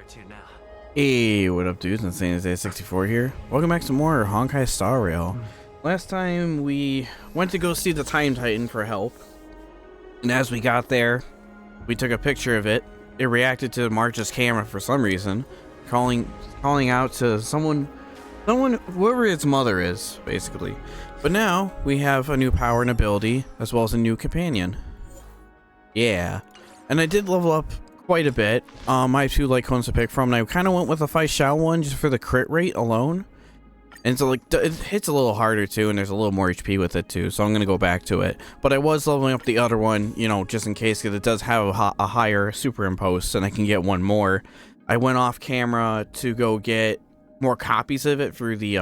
to now. Hey, what up, dudes? Insane is A64 here. Welcome back to more Honkai Star Rail. Last time we went to go see the Time Titan for help, and as we got there, we took a picture of it. It reacted to March's camera for some reason, calling out to someone, whoever its mother is, basically. But now we have a new power and ability, as well as a new companion. Yeah, and I did level up quite a bit. I have two light cones to pick from, and I kind of went with a Fight Shao one just for the crit rate alone. And so like it hits a little harder too, and there's a little more HP with it too, so I'm gonna go back to it. But I was leveling up the other one, you know, just in case, because it does have a higher superimpose, and I can get one more. I went off camera to go get more copies of it through the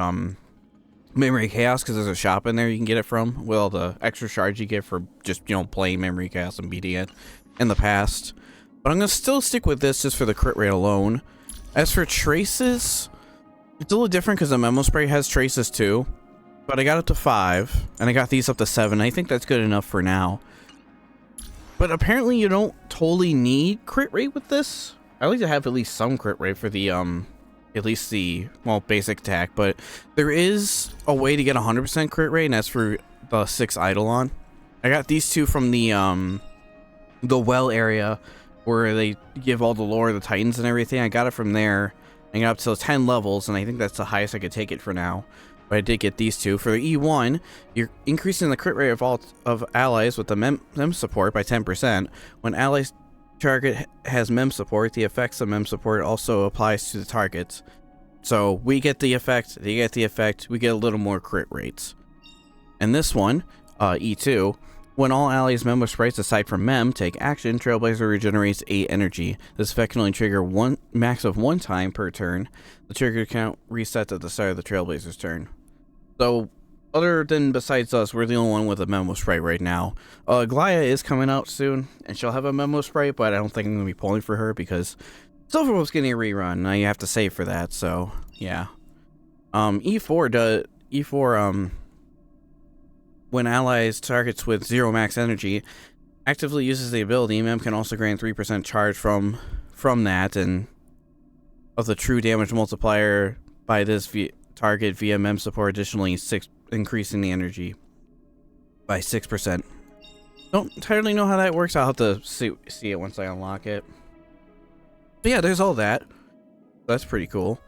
Memory Chaos, because there's a shop in there you can get it from with all the extra shards you get for just, you know, playing Memory Chaos and beating it in the past. But I'm gonna still stick with this just for the crit rate alone. As for traces, it's a little different because the Memo Spray has traces too, but I got up to 5, and I got these up to 7. I think that's good enough for now. But apparently you don't totally need crit rate with this. I like to have at least some crit rate for the, at least the, well, basic attack, but there is a way to get 100% crit rate, and that's for the 6 Eidolon. I got these two from the well area, where they give all the lore of the Titans and everything. I got it from there. I got up to 10 levels, and I think that's the highest I could take it for now. But I did get these two. For the E1, you're increasing the crit rate of all of allies with the mem support by 10%. When allies target has mem support, the effects of mem support also applies to the targets. So we get the effect, they get the effect, we get a little more crit rates. And this one, E2, when all allies Memo sprites aside from Mem take action, Trailblazer regenerates 8 energy. This effect can only trigger one max of 1 time per turn. The trigger count resets at the start of the Trailblazer's turn. So, other than besides us, we're the only one with a Memo sprite right now. Glaya is coming out soon, and she'll have a Memo sprite, but I don't think I'm going to be pulling for her because Silverwolf's getting a rerun. Now you have to save for that, so yeah. E4 when allies targets with 0 max energy actively uses the ability, Mem can also grant 3% charge from that, and of the true damage multiplier by this target via Mem support, additionally increasing the energy by 6%. Don't entirely know how that works. I'll have to see it once I unlock it. But yeah, there's all that. That's pretty cool.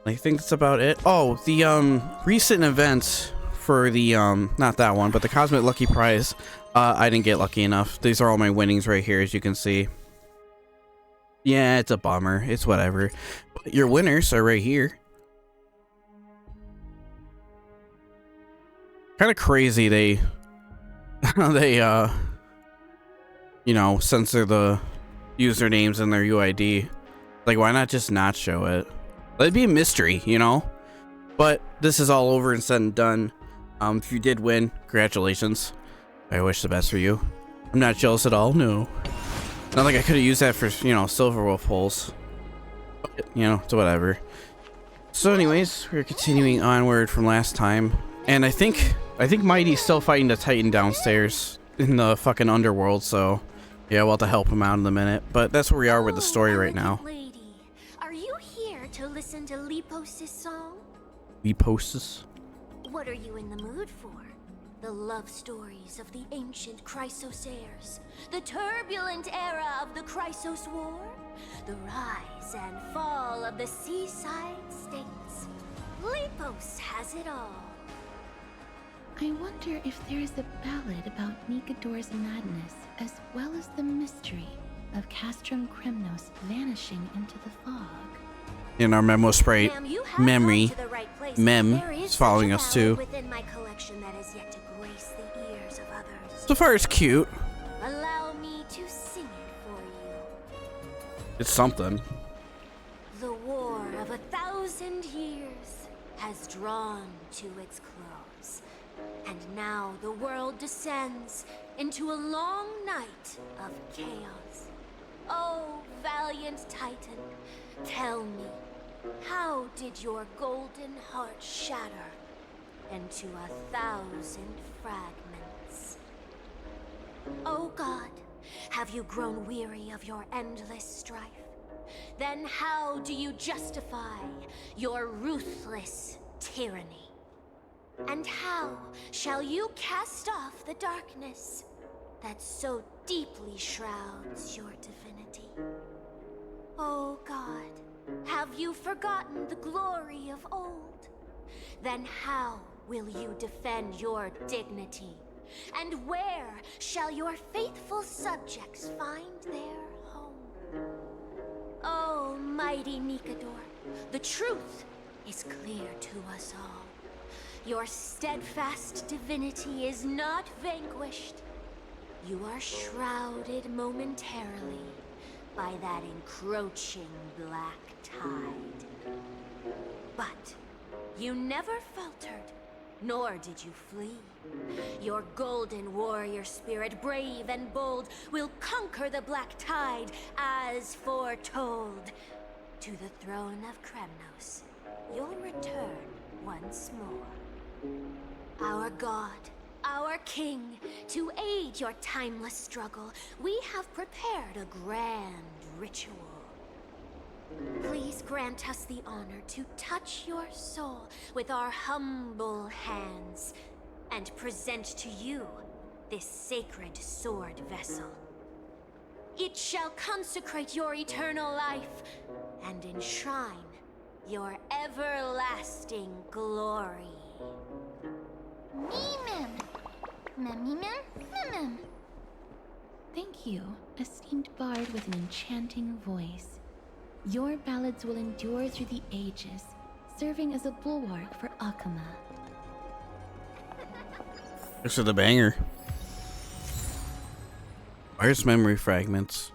I think that's about it. Oh, the recent events for the not that one, but the Cosmic Lucky Prize, I didn't get lucky enough. These are all my winnings right here, as you can see. Yeah, it's a bummer. It's whatever. But your winners are right here. Kind of crazy they you know, censor the usernames and their UID. Like, why not just not show it? Let it be a mystery, you know? But this is all over and said and done. If you did win, congratulations. I wish the best for you. I'm not jealous at all, no. Not like I could have used that for, you know, Silverwolf pulls. But, you know, it's whatever. So anyways, we're continuing onward from last time. And I think Mighty's still fighting the Titan downstairs in the fucking underworld, so yeah, we'll have to help him out in a minute. But that's where we are with the story right now. Lady, are you here to listen to Lipos's song? Lipos's? What are you in the mood for? The love stories of the ancient Chrysosaurs, the turbulent era of the Chrysos War, the rise and fall of the seaside states. Lipos has it all. I wonder if there is a ballad about Nigador's madness, as well as the mystery of Castrum Kremnos vanishing into the fog. In our Memo Sprite memory, Mem is following us too. Within my collection that has yet to grace the ears of others. So far, it's cute. Allow me to sing it for you. It's something. The war of 1,000 years has drawn to its close, and now the world descends into a long night of chaos. Oh, valiant Titan, tell me, how did your golden heart shatter into 1,000 fragments? Oh God, have you grown weary of your endless strife? then how do you justify your ruthless tyranny? And how shall you cast off the darkness that so deeply shrouds your divinity? Oh God, have you forgotten the glory of old? Then how will you defend your dignity? And where shall your faithful subjects find their home? Oh, mighty Nikador, the truth is clear to us all. Your steadfast divinity is not vanquished. You are shrouded momentarily by that encroaching black tide. But you never faltered, nor did you flee. Your golden warrior spirit, brave and bold, will conquer the black tide as foretold. To the throne of Kremnos, you'll return once more. Our God, our King, to aid your timeless struggle, we have prepared a grand ritual. Please grant us the honor to touch your soul with our humble hands and present to you this sacred sword vessel. It shall consecrate your eternal life and enshrine your everlasting glory. Thank you, esteemed bard with an enchanting voice. Your ballads will endure through the ages, serving as a bulwark for Akama. Thanks for the banger. Where's memory fragments?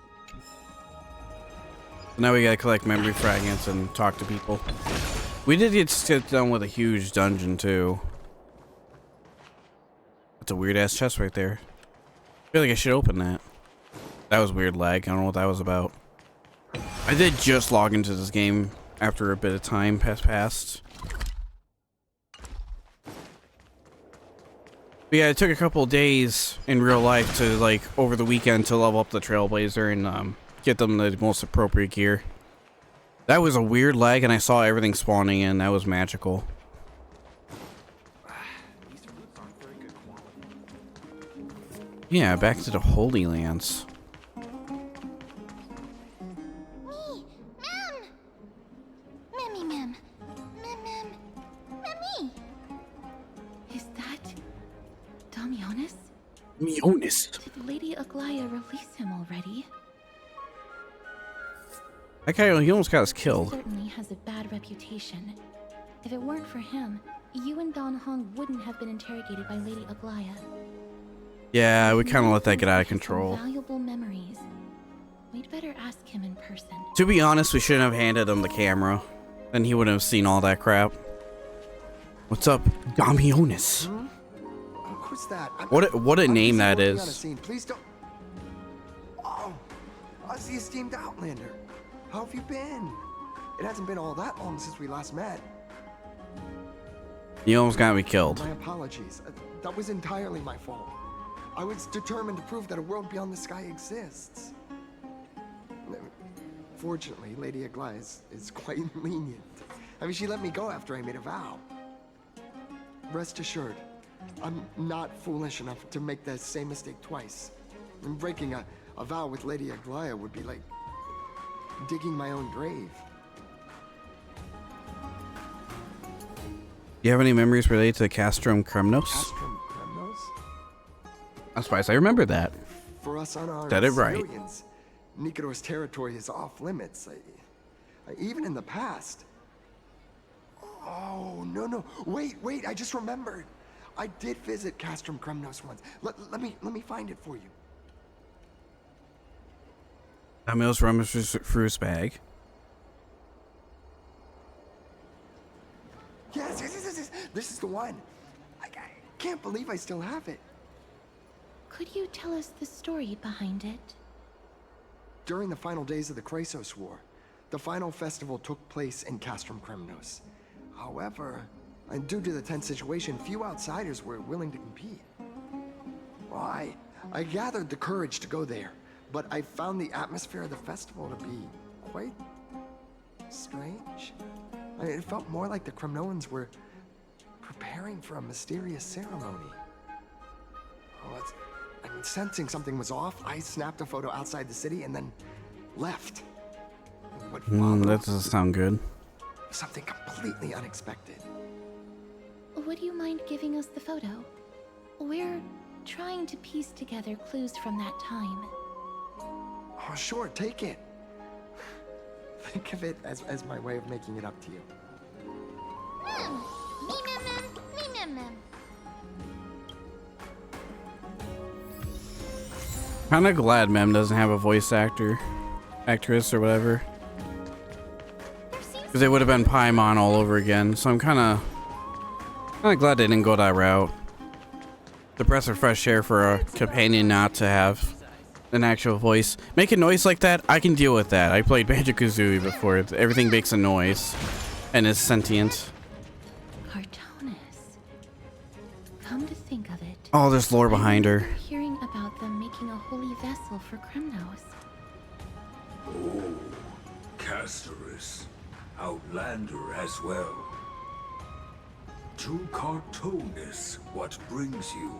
Now we gotta collect memory fragments and talk to people. We did get done with a huge dungeon too. That's a weird ass chest right there. I feel like I should open that. That was weird lag. I don't know what that was about. I did just log into this game after a bit of time has passed. But yeah, it took a couple of days in real life to, like, over the weekend to level up the Trailblazer and get them the most appropriate gear. That was a weird lag, and I saw everything spawning in. That was magical. Yeah, back to the Holy Lands. Mionis. Did Lady Aglaya release him already? That guy, he almost got us killed. He certainly has a bad reputation. If it weren't for him, you and Don Hong wouldn't have been interrogated by Lady Aglaya. Yeah, we kind of let that get out of control. Valuable memories. We'd better ask him in person. To be honest, we shouldn't have handed him the camera. Then he wouldn't have seen all that crap. What's up, Damionis? Hmm? Who's that? What a name that is. Please don't. Oh, us the esteemed Outlander. How have you been? It hasn't been all that long since we last met. You almost got me killed. My apologies. That was entirely my fault. I was determined to prove that a world beyond the sky exists. Fortunately, Lady Aglaya is quite lenient. I mean, she let me go after I made a vow. Rest assured, I'm not foolish enough to make the same mistake twice. And breaking a vow with Lady Aglaya would be like digging my own grave. Do you have any memories related to Castrum Kremnos? Castrum Kremnos? I'm surprised I remember that. For us unarmed Said it right. civilians, Nikador's territory is off limits. Even in the past. Oh, no. Wait, I just remembered. I did visit Castrum Kremnos once. Let me find it for you. Damio's rummages through his bag. Yes. This is the one. I can't believe I still have it. Could you tell us the story behind it? During the final days of the Chrysos War, the final festival took place in Castrum Kremnos. However, and due to the tense situation, few outsiders were willing to compete. Well, I gathered the courage to go there, but I found the atmosphere of the festival to be quite strange. I mean, it felt more like the Kremnoans were preparing for a mysterious ceremony. I mean, sensing something was off, I snapped a photo outside the city and then left. What followed That doesn't sound good. was something completely unexpected. Would you mind giving us the photo? We're trying to piece together clues from that time. Oh, sure, take it. Think of it as my way of making it up to you. Kinda glad Mem doesn't have a voice actress or whatever. Because it would have been Paimon all over again, so I'm kinda glad they didn't go that route. The breath of fresh air for a companion not to have an actual voice. Make a noise like that, I can deal with that. I played Banjo-Kazooie before. Everything makes a noise and is sentient. Cartoonist. Come to think of it. Oh, there's lore behind her. Hearing about them making a holy vessel for Kremnos. Oh, Casterus. Outlander as well. To cartoonists, what brings you?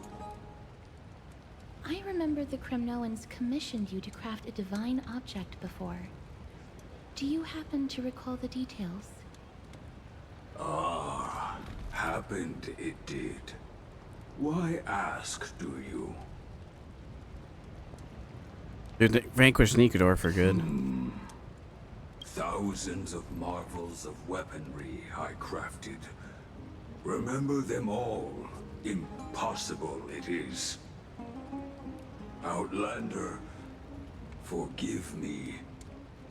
I remember the Kremnoans commissioned you to craft a divine object before. Do you happen to recall the details? Ah, happened it did. Why ask, do you? Dude, vanquish Nikador for good. Thousands of marvels of weaponry I crafted. Remember them all. Impossible it is. Outlander, forgive me.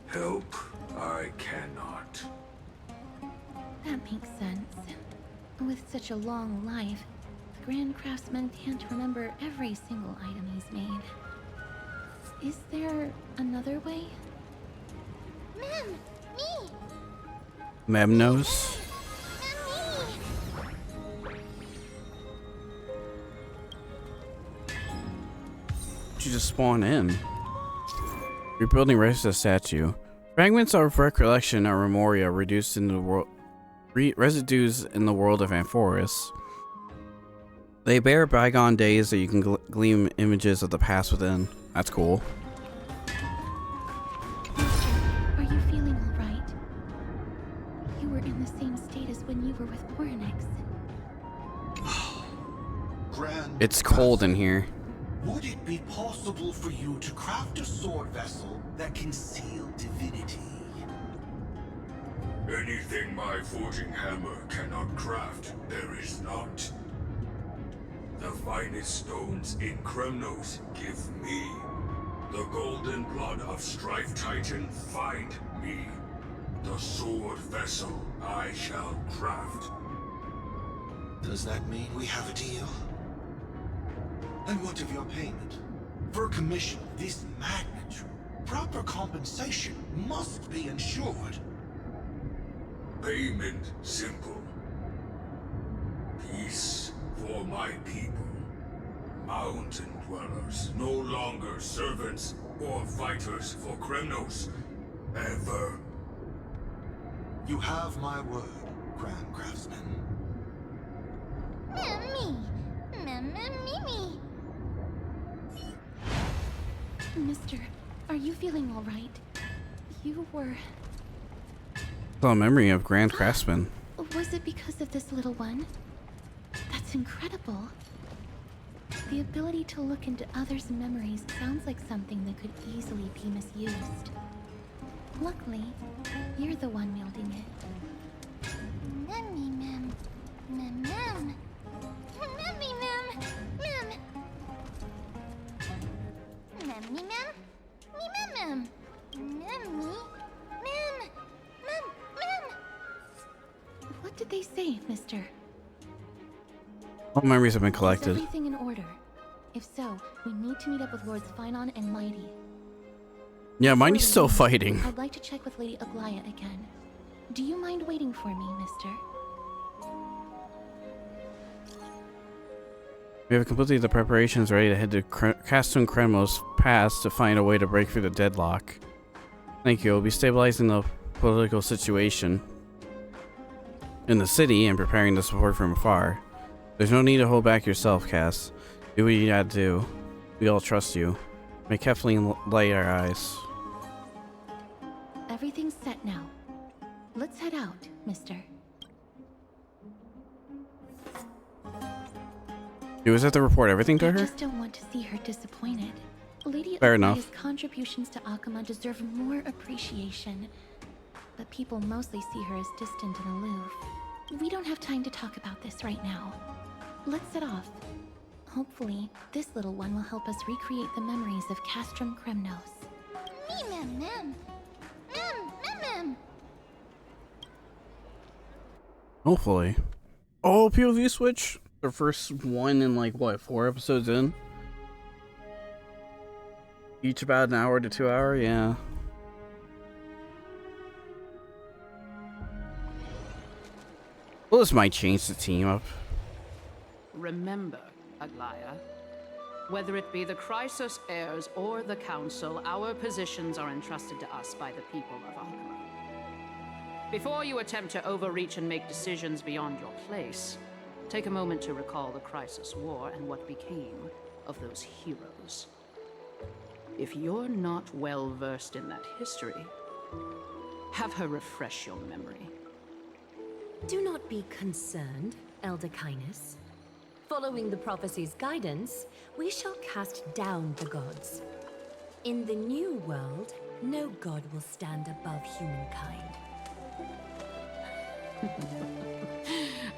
Help I cannot. That makes sense. With such a long life, the Grand Craftsman can't remember every single item he's made. Is there another way? Mem, me! Mem knows. You just spawn in. Rebuilding rest of statue. Fragments of recollection or memoria reduced in the world. Residues in the world of Amphoris. They bear bygone days that you can glean images of the past within. That's cool. Mister, are you feeling all right? You were in the same state as when you were with Oryx. Grand It's cold in here. Would it be possible for you to craft a sword vessel that can seal divinity? Anything my forging hammer cannot craft, there is not. The finest stones in Kremnos give me. The golden blood of Strife Titan find me. The sword vessel I shall craft. Does that mean we have a deal? And what of your payment? For a commission of this magnitude, proper compensation must be ensured. Payment simple. Peace for my people. Mountain dwellers, no longer servants or fighters for Kremnos. Ever. You have my word, Grand Craftsman. Me! Me! Mister, are you feeling all right? You were... It's a memory of Grand Craftsman. Was it because of this little one? That's incredible. The ability to look into others' memories sounds like something that could easily be misused. Luckily, you're the one wielding it. Memmy mem. Mem mem. Memmy mem. Mem. Memmy mem. Me mem mem. Memmy. Mem. Mem. What did they say, mister? All memories have been Is collected. everything in order? If so, we need to meet up with Lords Phynon and Mighty. Yeah, Before Mighty's we still leave, fighting. I'd like to check with Lady Aglaya again. Do you mind waiting for me, mister? We have completed the preparations ready to head to Castrum Kremnos Pass to find a way to break through the deadlock. Thank you. We'll be stabilizing the political situation in the city and preparing to support from afar. There's no need to hold back yourself, Cass. Do what you gotta do. We all trust you. May Kathleen light our eyes. Everything's set now. Let's head out, mister. Do we have to report everything to I her? just don't want to see her disappointed. Lady Fair enough. Athia's contributions to Akama deserve more appreciation. But people mostly see her as distant and aloof. We don't have time to talk about this right now. Let's set off. Hopefully, this little one will help us recreate the memories of Castrum Kremnos. Hopefully. Oh, POV switch? The first one in like, what, 4 episodes in? Each about an hour to 2 hour? Yeah. Well, this might change the team up. Remember, Aglaya, whether it be the Chrysos heirs or the Council, our positions are entrusted to us by the people of AFTRA. Before you attempt to overreach and make decisions beyond your place, take a moment to recall the Chrysos War and what became of those heroes. If you're not well versed in that history, have her refresh your memory. Do not be concerned, Elder Kindness. Following the prophecy's guidance, we shall cast down the gods. In the new world, no god will stand above humankind.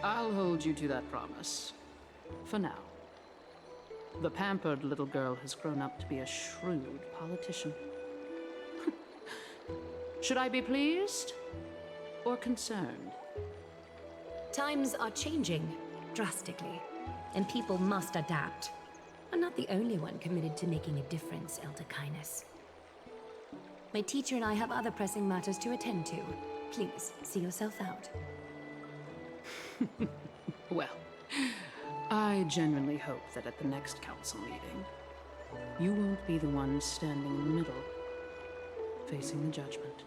I'll hold you to that promise. For now. The pampered little girl has grown up to be a shrewd politician. Should I be pleased or concerned? Times are changing drastically, and people must adapt. I'm not the only one committed to making a difference, Elder Kindness. My teacher and I have other pressing matters to attend to. Please, see yourself out. Well, I genuinely hope that at the next council meeting, you won't be the one standing in the middle, facing the judgment.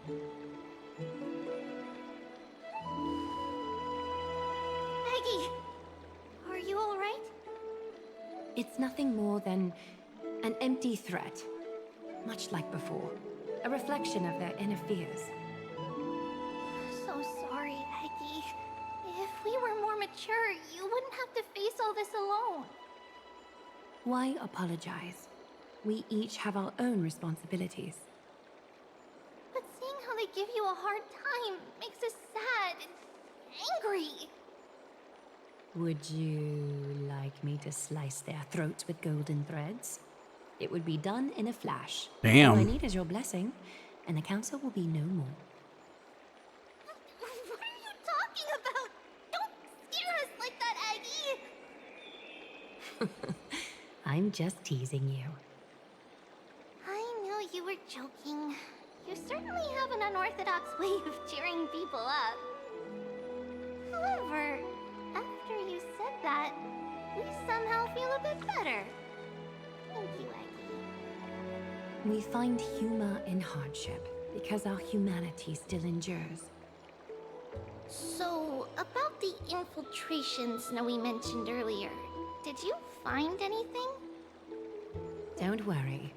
Maggie, are you all right? It's nothing more than an empty threat, much like before. A reflection of their inner fears. So sorry, Aggie. If we were more mature, you wouldn't have to face all this alone. Why apologize? We each have our own responsibilities. But seeing how they give you a hard time makes us sad and angry. Would you like me to slice their throats with golden threads? It would be done in a flash. Damn. All I need is your blessing, and the council will be no more. What are you talking about? Don't scare us like that, Aggie! I'm just teasing you. I knew you were joking. You certainly have an unorthodox way of cheering people up. However, after you said that, we somehow feel a bit better. Thank you, Aggie. We find humor in hardship because our humanity still endures. So, about the infiltrations Noe mentioned earlier, did you find anything? Don't worry.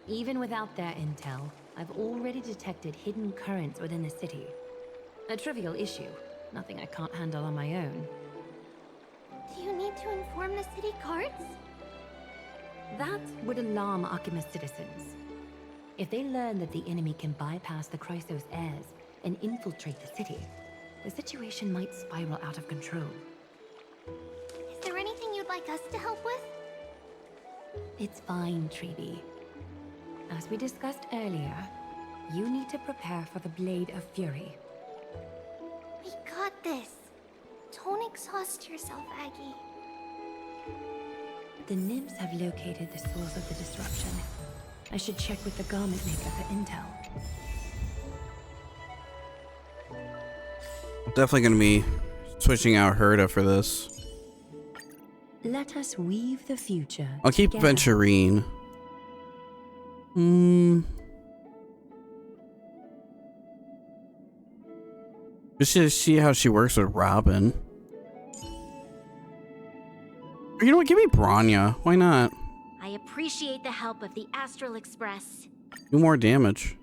Even without their intel, I've already detected hidden currents within the city. A trivial issue, nothing I can't handle on my own. Do you need to inform the city guards? That would alarm Akima's citizens. If they learn that the enemy can bypass the Chrysos heirs and infiltrate the city, the situation might spiral out of control. Is there anything you'd like us to help with? It's fine, Treeby. As we discussed earlier, you need to prepare for the Blade of Fury. We got this. Don't exhaust yourself, Aggie. The nymphs have located the source of the disruption. I should check with the garment maker for intel. Definitely gonna be switching out Herda for this. Let us weave the future. I'll keep together. Venturine. Just to see how she works with Robin. You know what? Give me Branya. Why not? I appreciate the help of the Astral Express. Do more damage.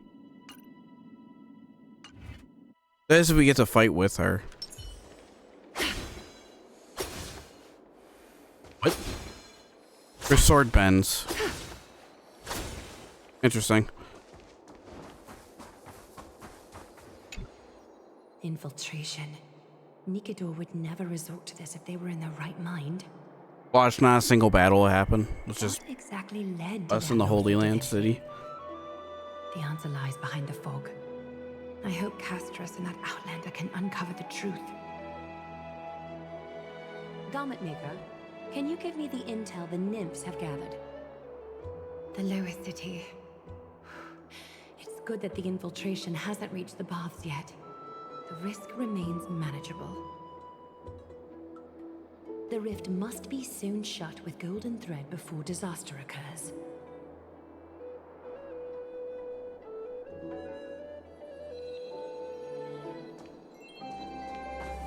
That is if we get to fight with her. What? Her sword bends. Interesting. Infiltration. Nikador would never resort to this if they were in their right mind. Watch, not a single battle will happen. It's just What exactly led to us their in the love Holy for Land divinity? City. The answer lies behind the fog. I hope Castrum and that Outlander can uncover the truth. Garment Maker, can you give me the intel the nymphs have gathered? The lowest city. It's good that the infiltration hasn't reached the baths yet. The risk remains manageable. The rift must be sewn shut with golden thread before disaster occurs.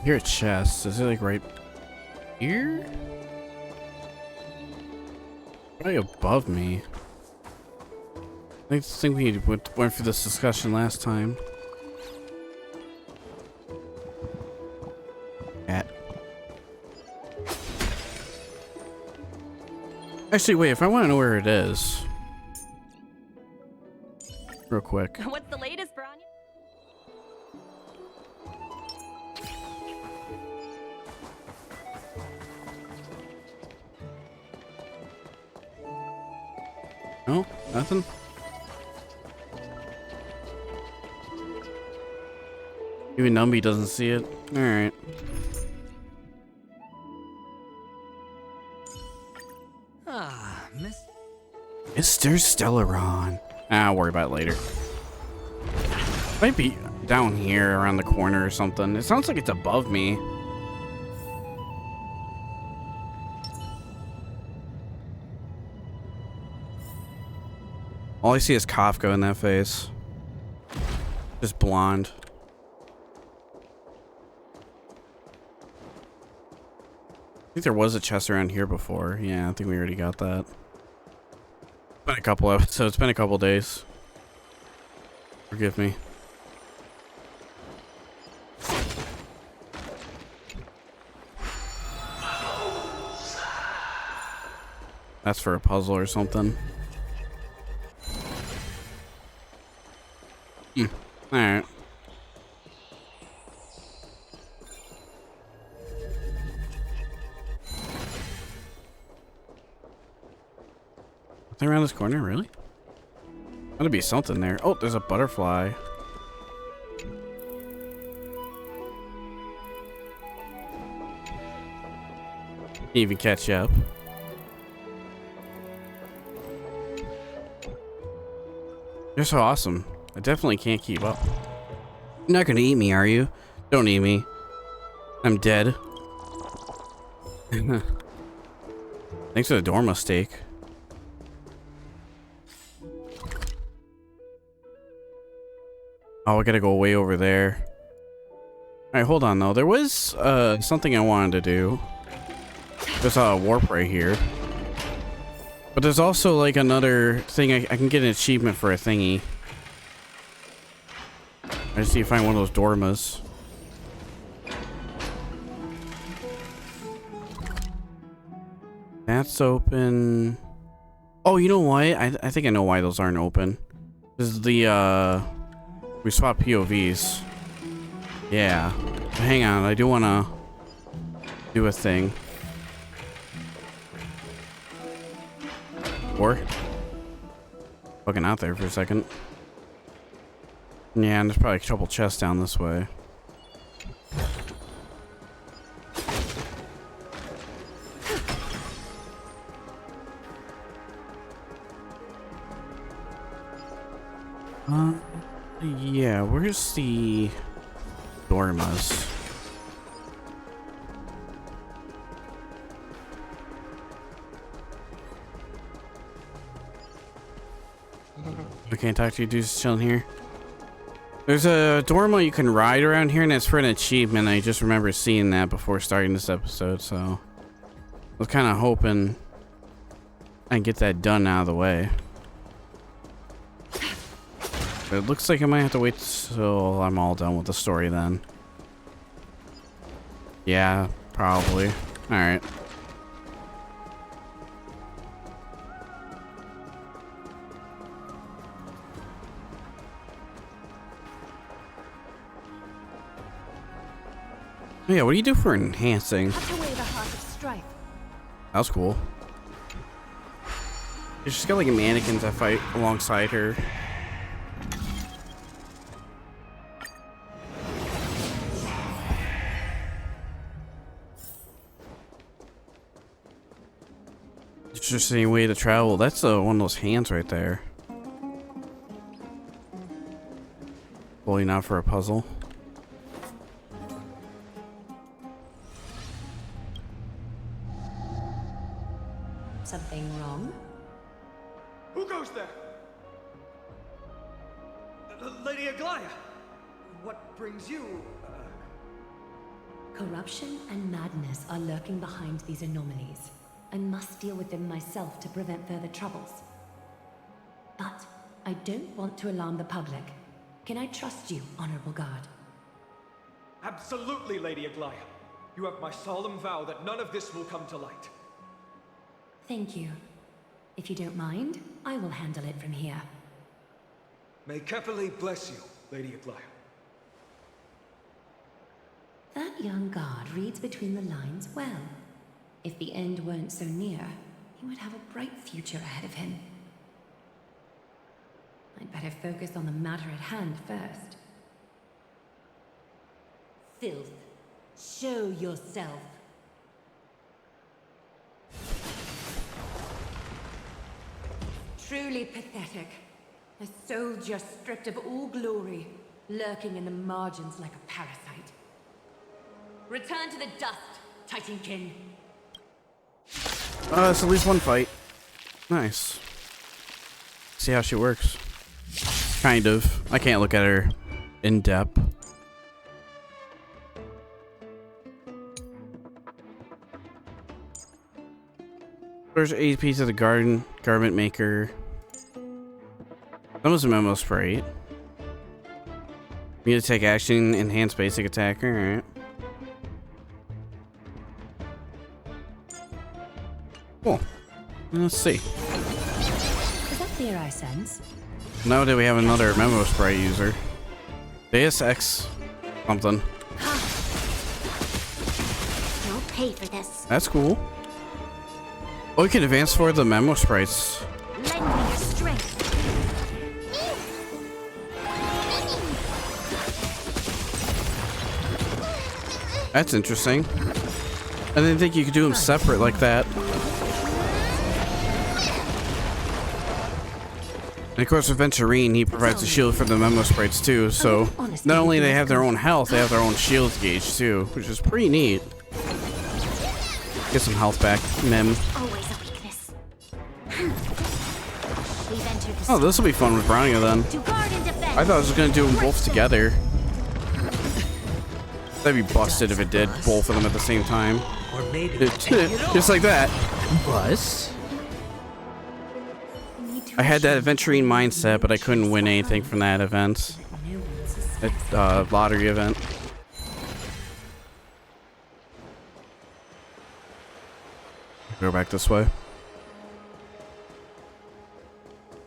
Here at chest. Is it like right here? Right above me. I think we went through this discussion last time. Cat. Actually, wait, if I want to know where it is. Real quick. What's the latest, Branya? No? Nothing? Even Numby doesn't see it. Alright. Ah, Miss. Mr. Stellaron. I'll worry about it later. Might be down here around the corner or something. It sounds like it's above me. All I see is Kafka in that face. Just blonde. I think there was a chest around here before. Yeah, I think we already got that. Been a couple episodes. It's been a couple days. Forgive me. That's for a puzzle or something. Alright. Nothing around this corner, really? Gotta be something there. Oh, there's a butterfly. Can't even catch up. You're so awesome. I definitely can't keep up. You're not gonna eat me, are you? Don't eat me. I'm dead. Thanks for the Dorma steak. Oh, I gotta go way over there. Alright, hold on though. There was something I wanted to do. There's a warp right here. But there's also like another thing. I can get an achievement for a thingy. I just need to find one of those Dormas. That's open. Oh, you know what? I think I know why those aren't open. This is the we swapped POVs. Yeah. But hang on, I do wanna do a thing. Or fucking out there for a second. Yeah, and there's probably a couple chests down this way. Yeah, where's the Dormas? I can't talk to you dudes chilling here. There's a Dormo you can ride around here, and it's for an achievement. I just remember seeing that before starting this episode, so I was kind of hoping I can get that done out of the way. But it looks like I might have to wait till I'm all done with the story then. Yeah, probably. All right. Yeah, what do you do for enhancing? Cut away the heart of strife. That was cool. She's got like mannequins that fight alongside her. Interesting way to travel. That's one of those hands right there. Pulling out for a puzzle. Something wrong? Who goes there? Lady Aglaya! What brings you? Corruption and madness are lurking behind these anomalies. I must deal with them myself to prevent further troubles. But I don't want to alarm the public. Can I trust you, Honorable Guard? Absolutely, Lady Aglaya. You have my solemn vow that none of this will come to light. Thank you. If you don't mind, I will handle it from here. May Kepali bless you, Lady Aglaya. That young guard reads between the lines well. If the end weren't so near, he would have a bright future ahead of him. I'd better focus on the matter at hand first. Filth, show yourself. Truly pathetic. A soldier stripped of all glory, lurking in the margins like a parasite. Return to the dust, Titankin. It's at least one fight. Nice. See how she works. Kind of. I can't look at her in depth. There's AP to the garment maker. That was a memo sprite. We need to take action, enhance basic attack. Alright. Cool. Let's see. Is that fear I sense? Now that we have another memo sprite user. Deus Ex something. You'll pay for this. That's cool. Oh, we can advance for the memo sprites. Lend me your strength. That's interesting. I didn't think you could do them separate like that. And of course, with Venturine, he provides a shield for the memo sprites too, so not only they have their own health, they have their own shield gauge too, which is pretty neat. Get some health back, Mem. Always a weakness. We've entered the Oh, this will be fun with Brownia then. to guard and defend. I thought I was going to do them both together. That'd be busted if it did both of them at the same time. Or maybe Just like that. Buzz? I had that Venturine mindset, but I couldn't win anything from that event. That lottery event. Go back this way.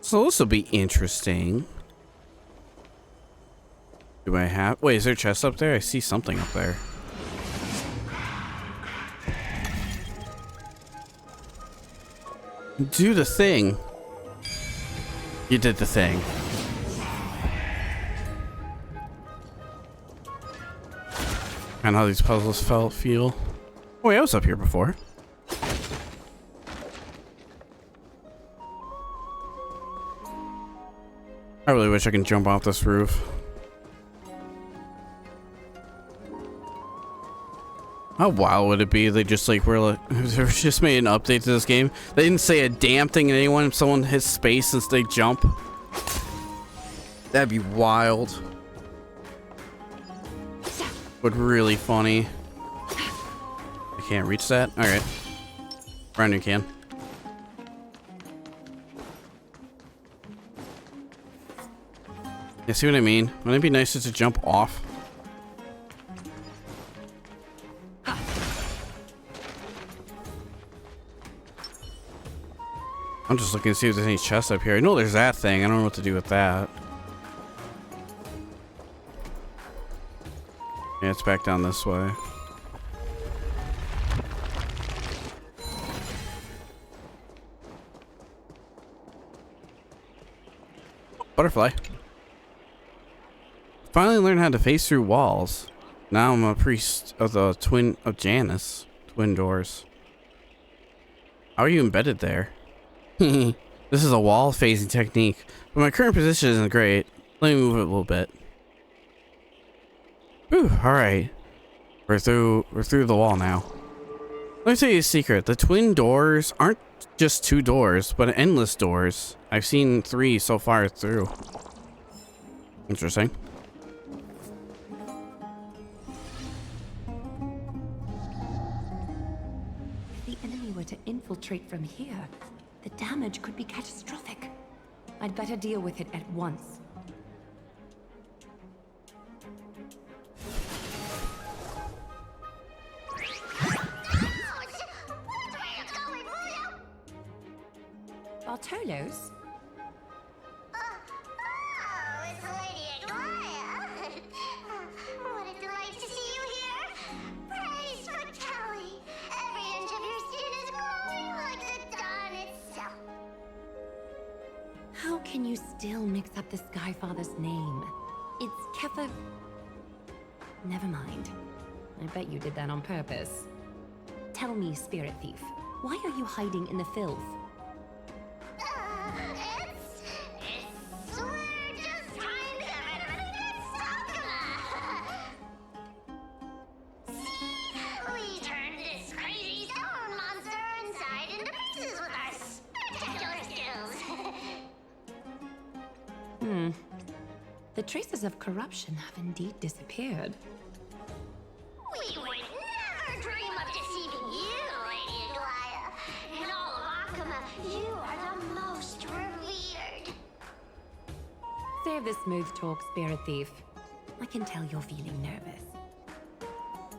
So this will be interesting. Do I have... Wait, is there a chest up there? I see something up there. Do the thing. You did the thing. And how these puzzles feel. Oh, yeah, I was up here before. I really wish I could jump off this roof. How wild would it be if they just like were like they just made an update to this game? They didn't say a damn thing to anyone if someone hits space since they jump. That'd be wild. Would really funny. I can't reach that? Alright. Run, you can. You see what I mean? Wouldn't it be nice just to jump off? I'm just looking to see if there's any chests up here. I know there's that thing. I don't know what to do with that. Yeah, it's back down this way. Butterfly. Finally learned how to face through walls. Now I'm a priest of the twin of Janus. Twin doors. How are you embedded there? This is a wall phasing technique, but my current position isn't great. Let me move it a little bit. Whew, alright. We're through the wall now. Let me tell you a secret. The twin doors aren't just 2 doors, but endless doors. I've seen 3 so far through. Interesting. If the enemy were to infiltrate from here, the damage could be catastrophic. I'd better deal with it at once. Bartolos? Oh, it's Lady Aglaya. What a delight to see you here. Praise for Kelly. Every inch of your skin is glowing like the dawn itself. How can you still mix up the Skyfather's name? It's Kepha... Never mind. I bet you did that on purpose. Tell me, Spirit Thief, why are you hiding in the filth? We're just trying to get rid of an See, we turned this crazy stone monster inside into pieces with our spectacular skills. The traces of corruption have indeed disappeared. We would never dream of deceiving you, Lady Aglaya. In all of Akama, you are the most revered. Save the smooth talk, Spirit Thief. I can tell you're feeling nervous.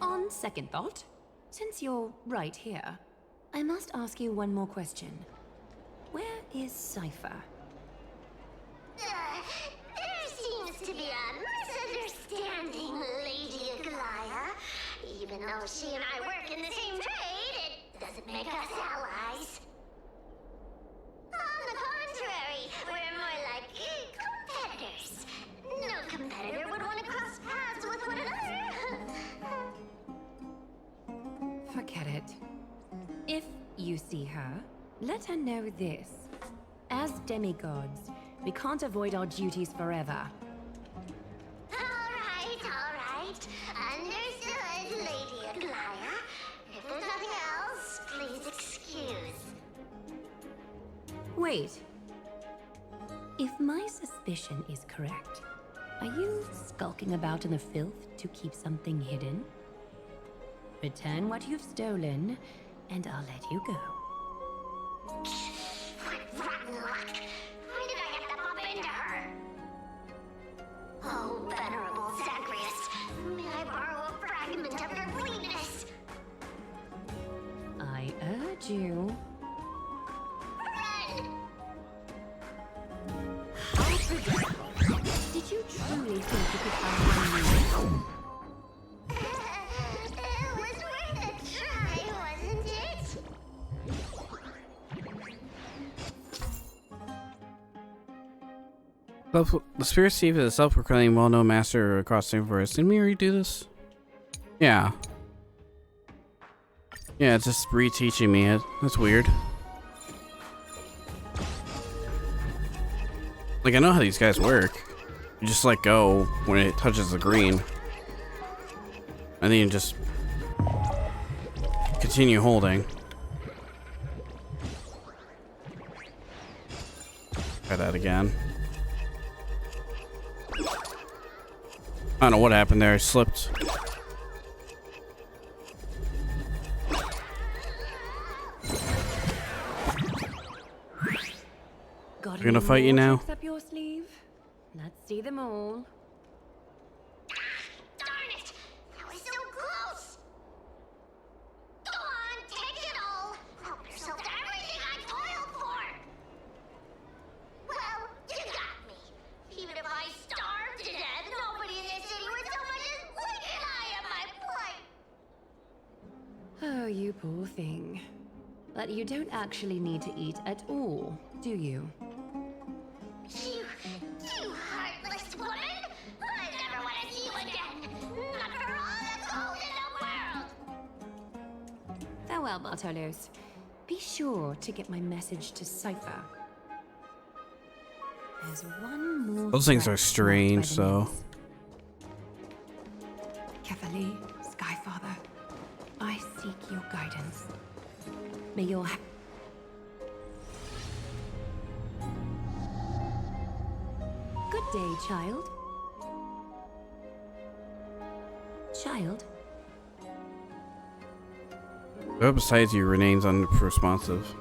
On second thought, since you're right here, I must ask you one more question. Where is Cypher? There seems to be a misunderstanding, Lady Aglaya. Even though she and I work in the same trade, it doesn't make us allies. On the contrary, we're more like competitors. No competitor would want to cross paths with one another. Forget it. If you see her, let her know this. As demigods, we can't avoid our duties forever. All right. Understood, Lady Aglaya. If there's nothing else, please excuse. Wait. If my suspicion is correct, are you skulking about in the filth to keep something hidden? Return what you've stolen, and I'll let you go. What rotten luck! Why did I have to bump into her? Oh, venerable Zagreus, may I borrow a fragment of your fleetness? I urge you. Run! How predictable. Did you truly think you could find me? It was worth a try, wasn't it? The Spirit Thief is a self-proclaimed well-known master across the universe. Didn't we already do this? Yeah. Yeah, it's just reteaching me it. That's weird. Like, I know how these guys work. You just let go when it touches the green. And then you just continue holding. Try that again. I don't know what happened there. I slipped. Got They're gonna any fight you more now? tricks up your sleeve? Let's see them all. Darn it! That was so close! Go on, take it all! Help yourself to everything I toiled for! Well, you got me. Even if I starved to death, nobody in this city would so much as blink an eye at my plight! Oh, you poor thing. But you don't actually need to eat at all, do you? You heartless woman! I never want to see you again! Not for all the gold in the world! Farewell, Bartolos. Be sure to get my message to Cypher. There's one more. Those things threat are strange, marked by the so. names. Kefali, Skyfather, I seek your guidance. May your Good day, child. Child? Whoever besides you remains unresponsive.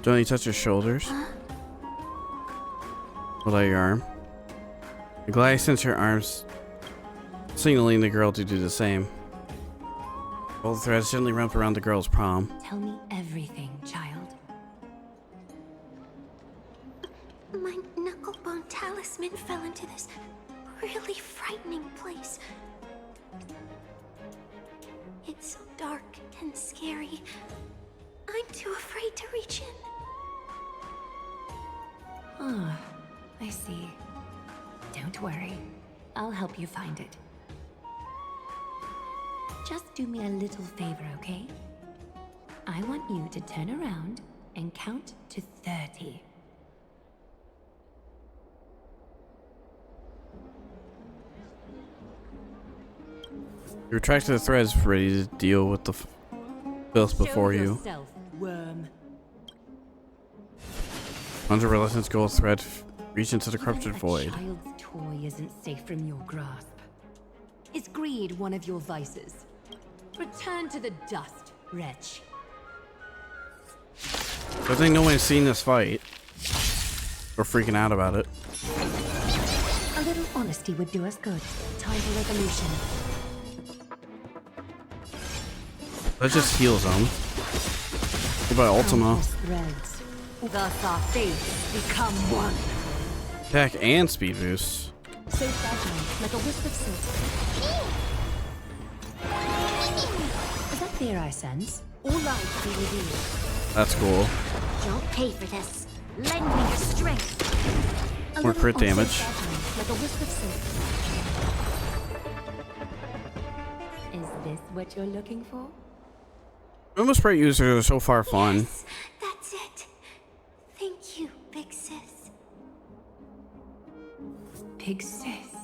Don't you touch your shoulders? Hold out your arm. The Goliath sends her arms, signaling the girl to do the same. All the threads gently wrap around the girl's palm. Tell me everything, child. My knucklebone talisman fell into this really frightening place. It's so dark and scary. I'm too afraid to reach in. Ah, I see. Don't worry. I'll help you find it. Just do me a little favor, okay? I want you to turn around and count to 30. You retract the threads, ready to deal with the filth before you. Yourself, worm. Under reluctance, gold thread reach into the corrupted void. A child's toy isn't safe from your grasp. Is greed one of your vices? Return to the dust, wretch. Good thing no one's seen this fight. Or freaking out about it. A little honesty would do us good. Time for revolution. That just heals them. What about Ultima? Countless threads. Thus our fates become one. Attack and speed boost. So fragile, like a wisp of silk. Is that fear I sense? Or life be revealed? That's cool. Don't pay for this. Lend me your strength. A More little crit also damage. fragile, like a wisp of silk. Is this what you're looking for? Memo sprite users are so far fun. Yes, that's it. Thank you, big sis. Big sis.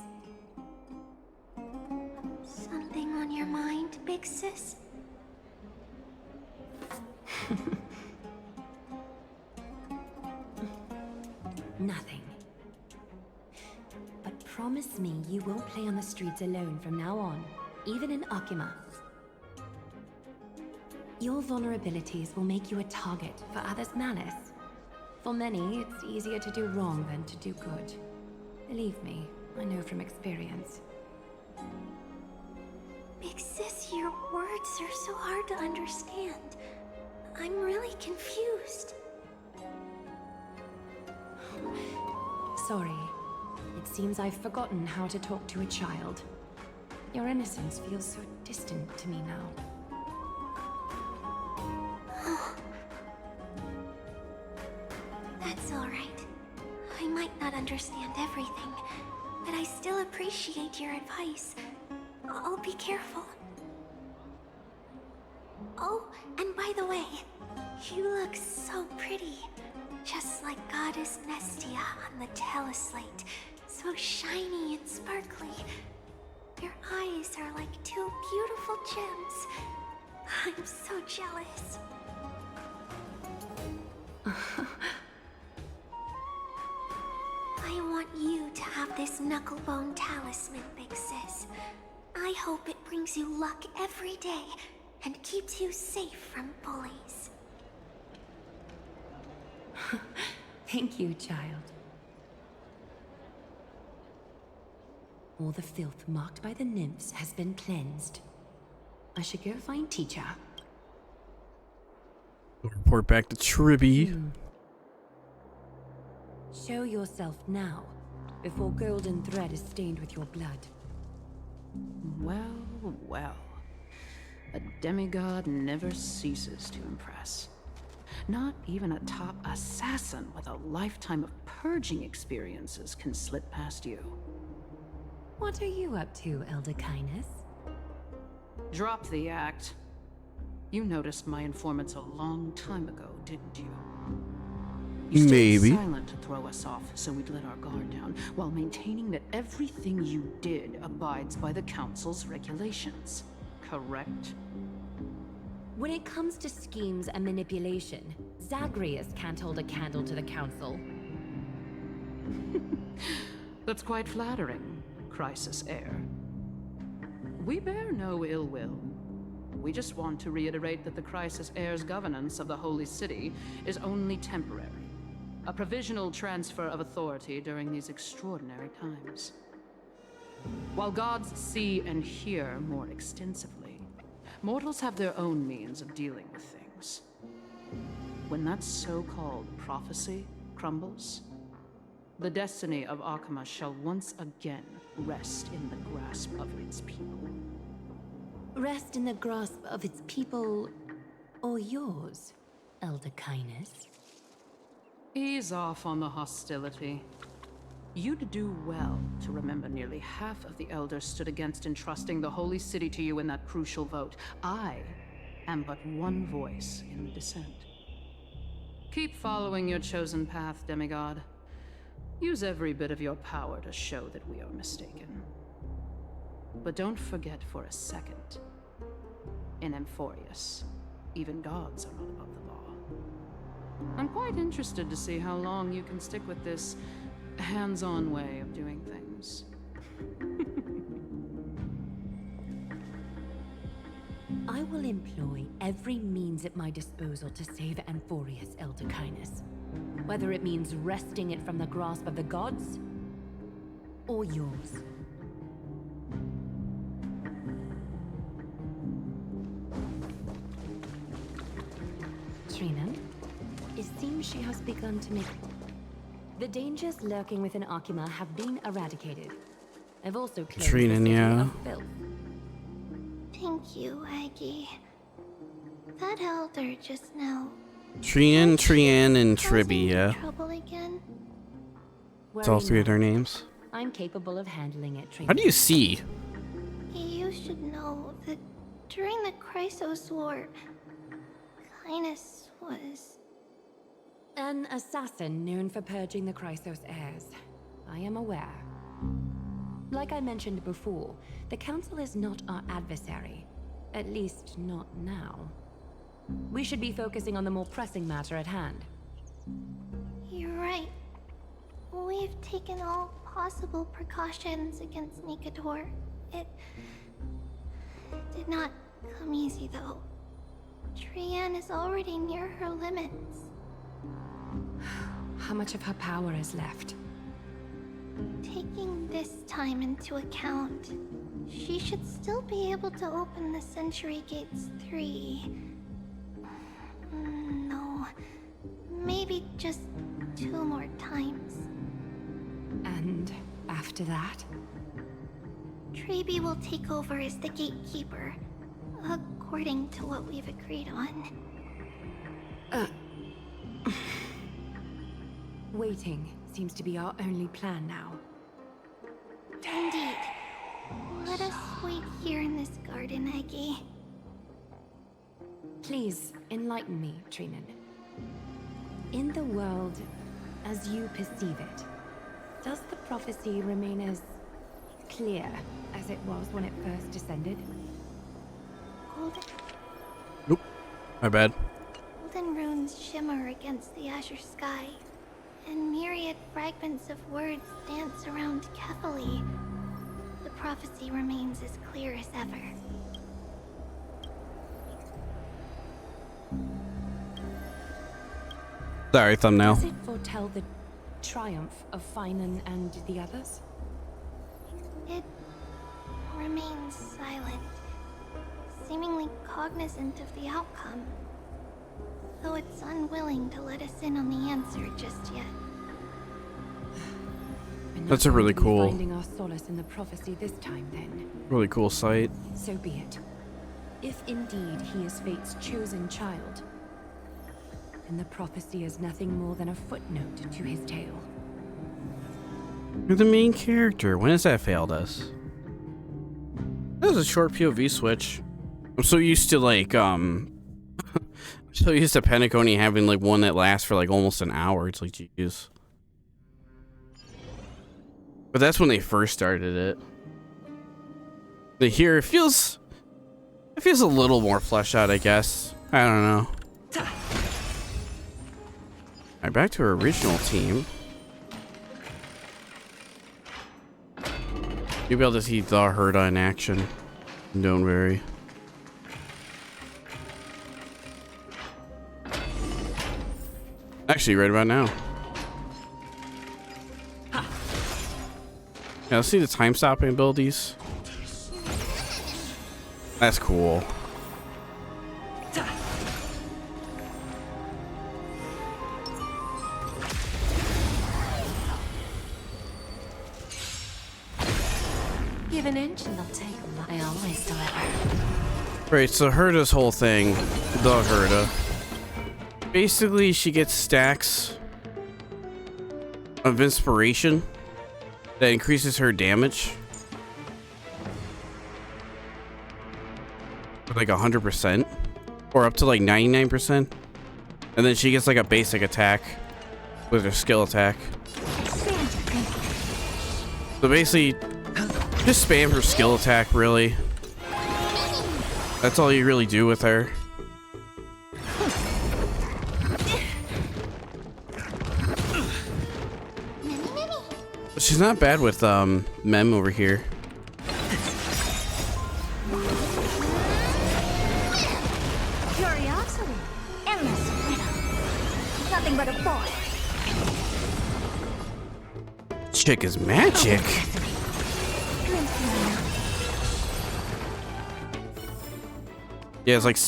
Something on your mind, big sis? Nothing. But promise me you won't play on the streets alone from now on, even in Akima. Your vulnerabilities will make you a target for others' malice. For many, it's easier to do wrong than to do good. Believe me, I know from experience. Big sis, your words are so hard to understand. I'm really confused. Sorry. It seems I've forgotten how to talk to a child. Your innocence feels so distant to me now. That's all right. I might not understand everything, but I still appreciate your advice. I'll be careful. Oh, and by the way, you look so pretty. Just like Goddess Nestia on the teleslate. So shiny and sparkly. Your eyes are like two beautiful gems. I'm so jealous. I want you to have this knucklebone talisman, big sis. I hope it brings you luck every day and keeps you safe from bullies. Thank you, child. All the filth marked by the nymphs has been cleansed. I should go find teacher. Report back to Tribby. Show yourself now, before golden thread is stained with your blood. Well, well. A demigod never ceases to impress. Not even a top assassin with a lifetime of purging experiences can slip past you. What are you up to, Elder Kindness? Drop the act. You noticed my informants a long time ago, didn't you? You stayed Maybe. silent to throw us off, so we'd let our guard down, while maintaining that everything you did abides by the Council's regulations. Correct? When it comes to schemes and manipulation, Zagreus can't hold a candle to the Council. That's quite flattering, Crisis Heir. We bear no ill will. We just want to reiterate that the Crisis Heir's governance of the Holy City is only temporary. A provisional transfer of authority during these extraordinary times. While gods see and hear more extensively, mortals have their own means of dealing with things. When that so-called prophecy crumbles, the destiny of Akama shall once again rest in the grasp of its people. Rest in the grasp of its people, or yours, Elder Kindness? Ease off on the hostility. You'd do well to remember nearly half of the elders stood against entrusting the Holy City to you in that crucial vote. I am but one voice in the dissent. Keep following your chosen path, demigod. Use every bit of your power to show that we are mistaken. But don't forget for a second, in Amphorius, even gods are not above the law. I'm quite interested to see how long you can stick with this hands-on way of doing things. I will employ every means at my disposal to save Amphorius, Elder Kindness. Whether it means wresting it from the grasp of the gods, or yours. Trina, it seems she has begun to make... The dangers lurking within Akima have been eradicated. I've also cleansed the Trina, city yeah. of filth. Thank you, Aggie. That elder just now. Trian, and causing Tribby, yeah. trouble again? It's all three of their names. I'm capable of handling it, Trina. How do you see? You should know that during the Chrysos War, Kindness was... An assassin known for purging the Chrysos heirs. I am aware. Like I mentioned before, the Council is not our adversary. At least, not now. We should be focusing on the more pressing matter at hand. You're right. We've taken all possible precautions against Nikador. It did not come easy, though. Trian is already near her limits. How much of her power is left? Taking this time into account, she should still be able to open the Century Gates 3. No, maybe just 2 more times. And after that? Treby will take over as the gatekeeper, according to what we've agreed on. Waiting seems to be our only plan now. Indeed. Let us wait here in this garden, Aggie. Please, enlighten me, Trinan. In the world, as you perceive it, does the prophecy remain as clear as it was when it first descended? Golden, Nope. My bad. golden runes shimmer against the azure sky, and myriad fragments of words dance around carefully. The prophecy remains as clear as ever. Sorry, thumbnail. Does it foretell the triumph of Finan and the others? It remains silent, seemingly cognizant of the outcome, though it's unwilling to let us in on the answer just yet. That's a really cool, Finding our solace in the prophecy this time, then. really cool sight. So be it. If indeed he is Fate's chosen child, then the prophecy is nothing more than a footnote to his tale. You're the main character. When has that failed us? That was a short POV switch. I'm so used to like I'm so used to Panic only having like one that lasts for like almost an hour. It's like, geez. But that's when they first started it. But here it feels a little more fleshed out, I guess. I don't know. Alright, back to our original team. You'll be able to see the Herda in action. Don't worry. Actually, right about now. Yeah, let's see the time stopping abilities. That's cool. Give an inch and they'll take a mile. I always deliver. Right, so Herda's whole thing, the Herda. Basically, she gets stacks of inspiration that increases her damage. Like 100%. Or up to like 99%. And then she gets like a basic attack with her skill attack. So basically, just spam her skill attack, really. That's all you really do with her. She's not bad with Mem over here. Curiosity. Endless freedom. Nothing but a boy. Chick is magic. Yeah, it's like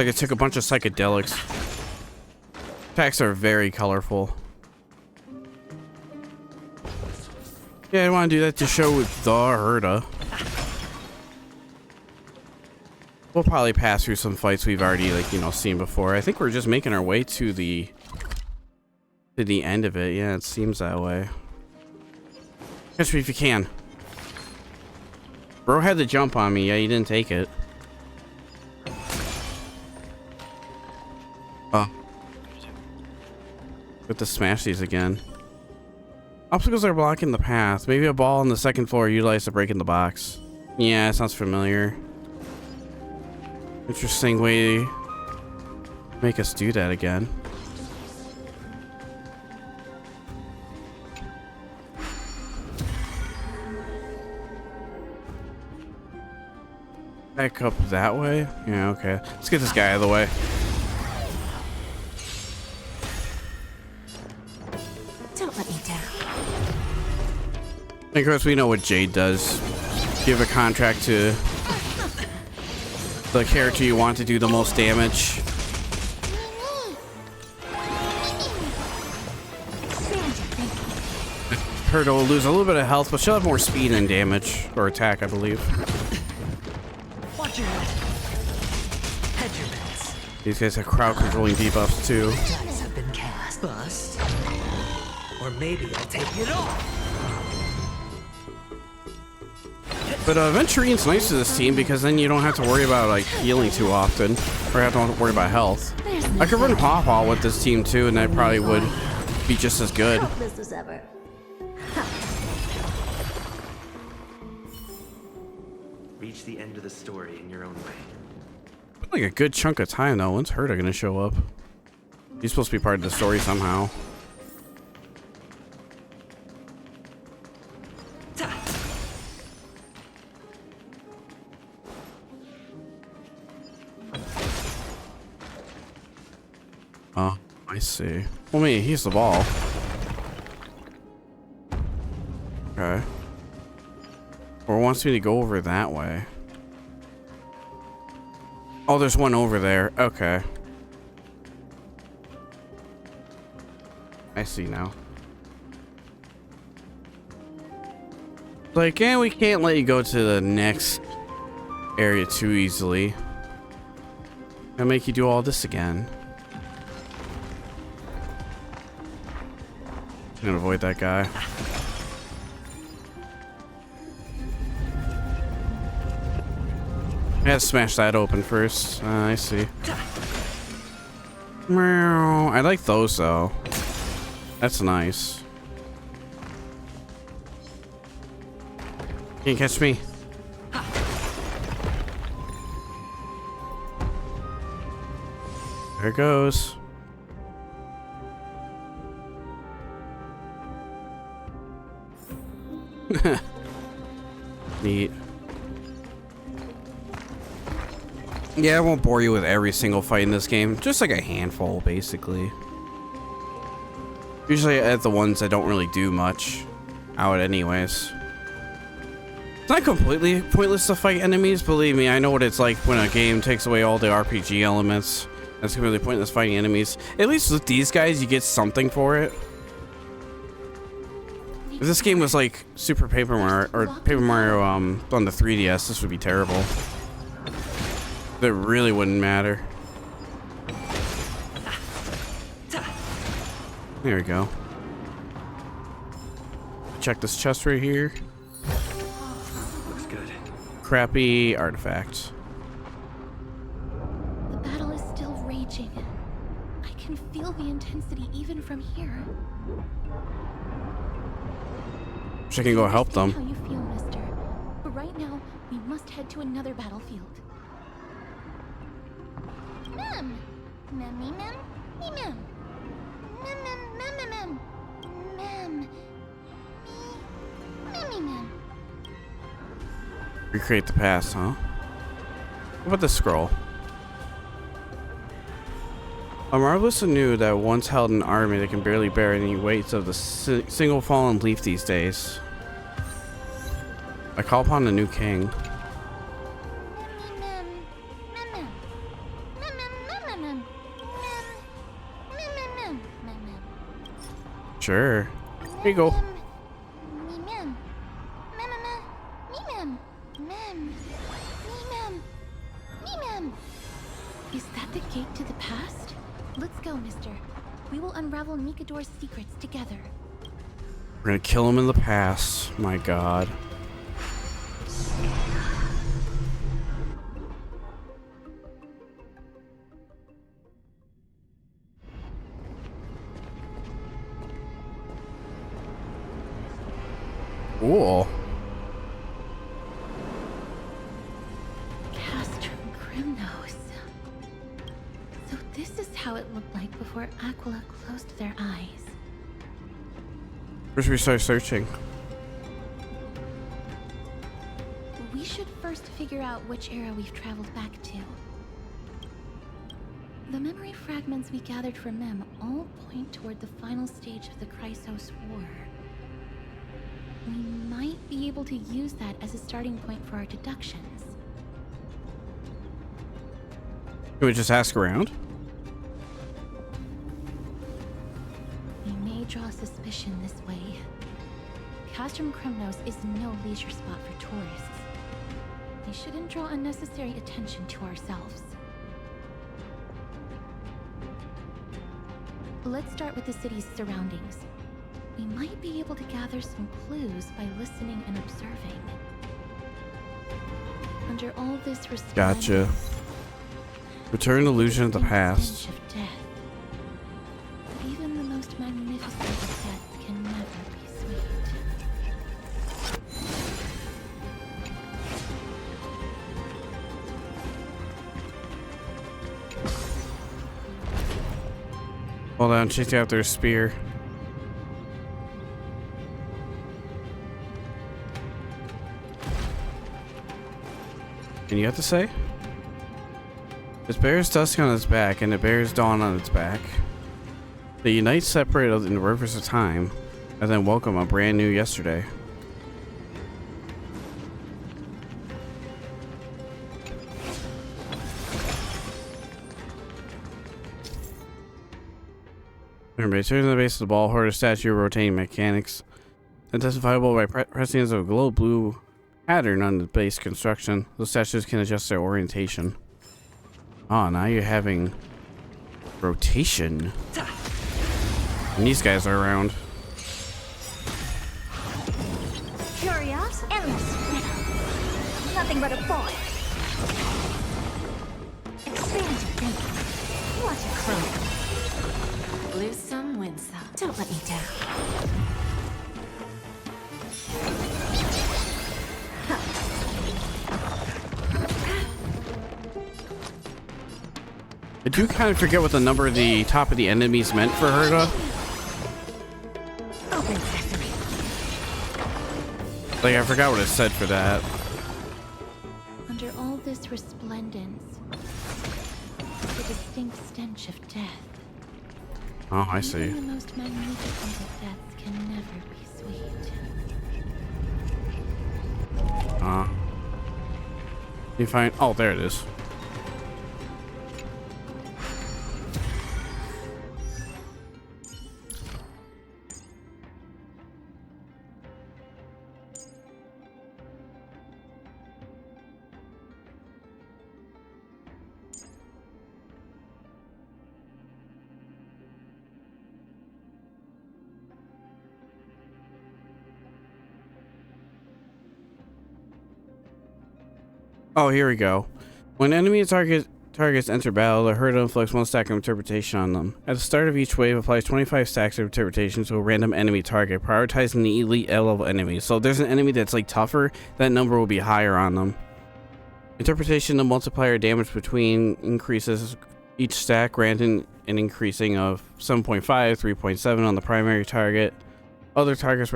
I took a bunch of psychedelics. Attacks are very colorful. Yeah, I want to do that to show with the Herda. We'll probably pass through some fights we've already, like, you know, seen before. I think we're just making our way to the end of it. Yeah, it seems that way. Catch me if you can. Bro had the jump on me. Yeah, he didn't take it. Oh. Have to smash these again. Obstacles are blocking the path. Maybe a ball on the second floor utilized to break in the box. Yeah, it sounds familiar. Interesting way to make us do that again. Back up that way? Yeah, okay. Let's get this guy out of the way. Don't let me down. And of course, we know what Jade does. Give a contract to the character you want to do the most damage. Herda will lose a little bit of health, but she'll have more speed and damage, or attack, I believe. Watch your head. Head your bets. These guys have crowd controlling debuffs too. Dice have been cast. Bust. Or maybe I'll take it off. But Venturine's nice to this team because then you don't have to worry about like healing too often, or have to worry about health. I could run Haw with this team too, and that probably would be just as good. This as ever. Reach the end of the story in your own way. Like a good chunk of time though. When's Herda gonna show up? He's supposed to be part of the story somehow. I see. Well, me, he's the ball. Okay. Or wants me to go over that way. Oh, there's one over there. Okay. I see now. Like, we can't let you go to the next area too easily. I'll make you do all this again. I'm gonna avoid that guy. I had to smash that open first. I see. Meow. I like those though. That's nice. Can't catch me. There it goes. Neat. Yeah, I won't bore you with every single fight in this game. Just like a handful, basically. Usually at the ones that don't really do much out anyways. It's not completely pointless to fight enemies, believe me. I know what it's like when a game takes away all the RPG elements. That's completely pointless fighting enemies. At least with these guys, you get something for it. If this game was like Super Paper Mario or Paper Mario on the 3DS, this would be terrible. That really wouldn't matter. There we go. Check this chest right here. Looks good. Crappy artifact. The battle is still raging. I can feel the intensity even from here. Wish I can go help them. How you feel, mister. But right now, we must head to another battlefield. Mem! Mem, me, mem, me, mem. Mem, mem, mem, mem, mem. Mem. Me, mem, me, mem. Recreate the past, huh? What about the scroll? A marvelous anew that once held an army that can barely bear any weights of the single fallen leaf these days. I call upon a new king. Sure. Here you go. Is that the gate to the past? Let's go, mister. We will unravel Nikador's secrets together. We're gonna kill him in the past. My god. Cool. Castrum Kremnos. So this is how it looked like before Aquila closed their eyes. Where should we start searching? We should first figure out which era we've traveled back to. The memory fragments we gathered from Mem all point toward the final stage of the Chrysos War. We might be able to use that as a starting point for our deductions. Can we just ask around? We may draw suspicion this way. Castrum Kremnos is no leisure spot for tourists. We shouldn't draw unnecessary attention to ourselves. Let's start with the city's surroundings. We might be able to gather some clues by listening and observing. Under all this resplendence, Gotcha. Return illusion of the past. stench of death. Even the most magnificent of deaths can never be sweet. Hold on, chase after their spear. And you have to say? It bears dusk on its back, and it bears dawn on its back. They unite separate in the rivers of time, and then welcome a brand new yesterday. Everybody turns to the base of the ball, hoard a statue rotating mechanics. Identifiable by pressing a glow blue pattern on the base construction. Those statues can adjust their orientation. Oh, now you're having rotation. And these guys are around. Curious? Endless. Nothing but a boy. Expand your thinking. Watch it grow. Lose some, win some. Don't let me down. I do kind of forget what the number of the top of the enemies meant for her to. Open sesame. Like, I forgot what it said for that. Under all this resplendence, the distinct stench of death. Oh, I see. Even the most magnificent of deaths can never be sweet. You find. Oh, there it is. Oh, here we go. When enemy targets enter battle, the herd inflicts 1 stack of interpretation on them. At the start of each wave, applies 25 stacks of interpretation to a random enemy target, prioritizing the elite L-level enemies. So if there's an enemy that's like tougher, that number will be higher on them. Interpretation, the multiplier damage between increases each stack, granting an increasing of 7.5, 3.7 on the primary target. Other targets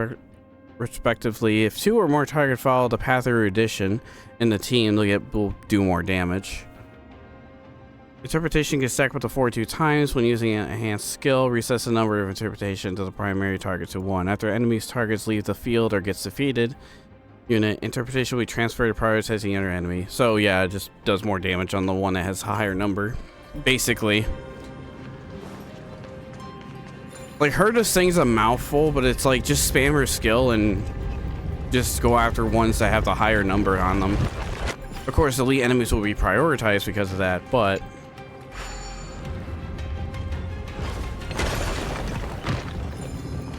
respectively. If 2 or more targets follow the path of erudition in the team, will do more damage. Interpretation gets stacked up to 42 times when using an enhanced skill. Resets the number of interpretation to the primary target to 1. After enemies' targets leave the field or gets defeated, unit interpretation will be transferred to prioritizing the other enemy. So yeah, it just does more damage on the one that has a higher number, basically. Like, her this thing's a mouthful, but it's like just spam her skill and just go after ones that have the higher number on them. Of course, elite enemies will be prioritized because of that, but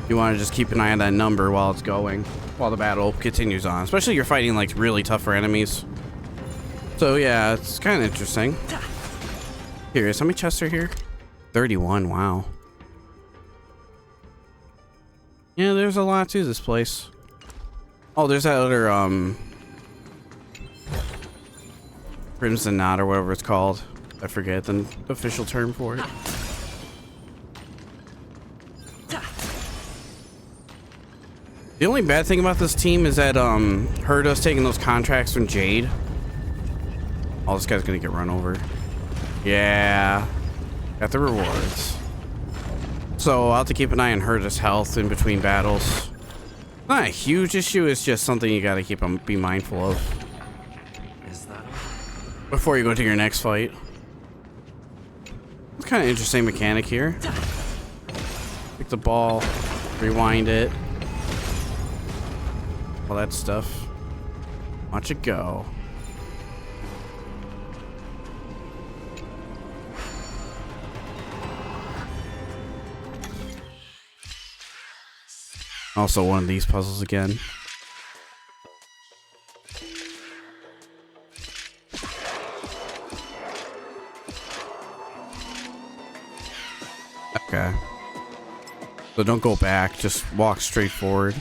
you want to just keep an eye on that number while it's going, while the battle continues on. Especially if you're fighting like really tougher enemies. So yeah, it's kind of interesting. Here, how many chests are here? 31, wow. Yeah, there's a lot to this place. Oh, there's that other, Crimson Knot or whatever it's called. I forget the official term for it. The only bad thing about this team is that, Herda's taking those contracts from Jade. Oh, this guy's gonna get run over. Yeah. Got the rewards. So I'll have to keep an eye on Herda's health in between battles. Not a huge issue, it's just something you gotta be mindful of. Is that all? Before you go to your next fight. It's kind of interesting mechanic here. Pick the ball, rewind it. All that stuff. Watch it go. Also one of these puzzles again. Okay. So don't go back, just walk straight forward.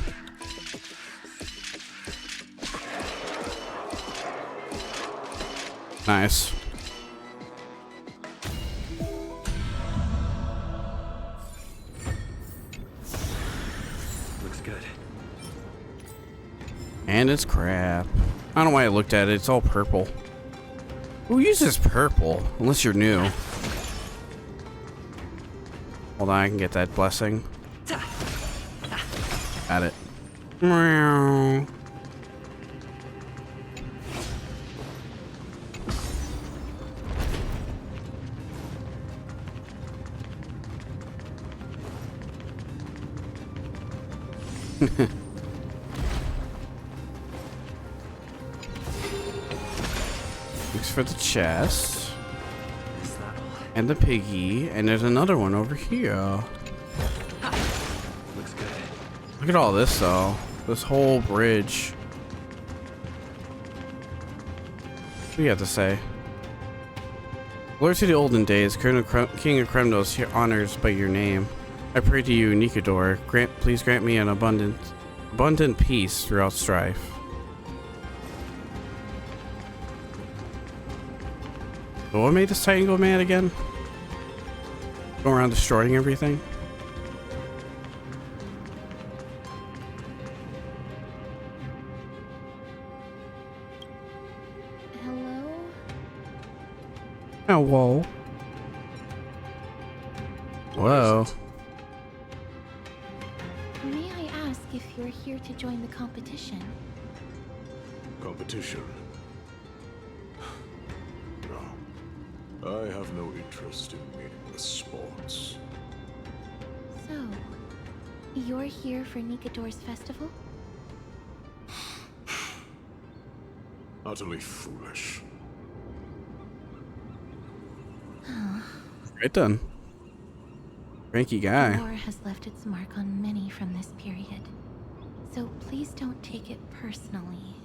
Nice. Looks good. And it's crap. I don't know why I looked at it. It's all purple. Who uses purple? Unless you're new. Hold on, I can get that blessing. Got it. Meow. Thanks for the chest. And the piggy. And there's another one over here. Looks good. Look at all this though. This whole bridge. What do you have to say? Glory to the olden days, King of Kremnos here honors by your name. I pray to you, Nikador, please grant me an abundant peace throughout strife. So what made this Titan go mad again? Go around destroying everything? Hello? Oh, whoa. Whoa. May I ask if you're here to join the competition? Competition? No. I have no interest in meaningless sports. So, you're here for Nikador's festival? Utterly foolish. Right then. Cranky guy. War has left its mark on many from this period. So please don't take it personally.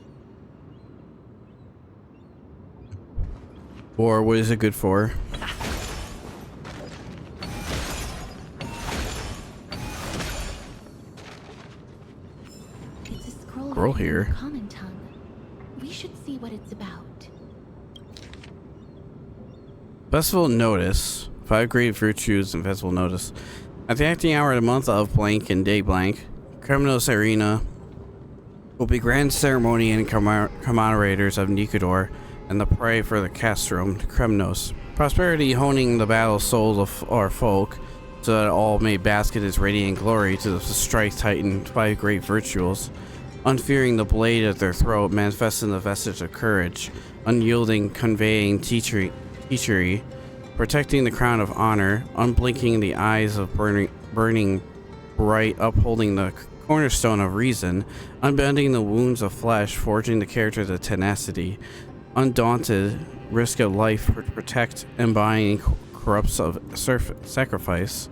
Or what is it good for? It's a scroll Scroll written in here. Common tongue. We should see what it's about. Festival notice. 5 great virtues and festival notice. At the acting hour of the month of blank and day blank, Kremnos Arena will be grand ceremony and commemorators of Nikador and the prey for the Castrum Kremnos. Prosperity honing the battle souls of our folk, so that all may bask in its radiant glory to the strike titan 5 great virtues. Unfearing the blade at their throat, manifesting the vestige of courage, unyielding conveying teachery, protecting the crown of honor, unblinking the eyes of burning bright, upholding the cornerstone of reason, unbending the wounds of flesh, forging the character of tenacity, undaunted, risk of life, protect, embodying corrupts of sacrifice.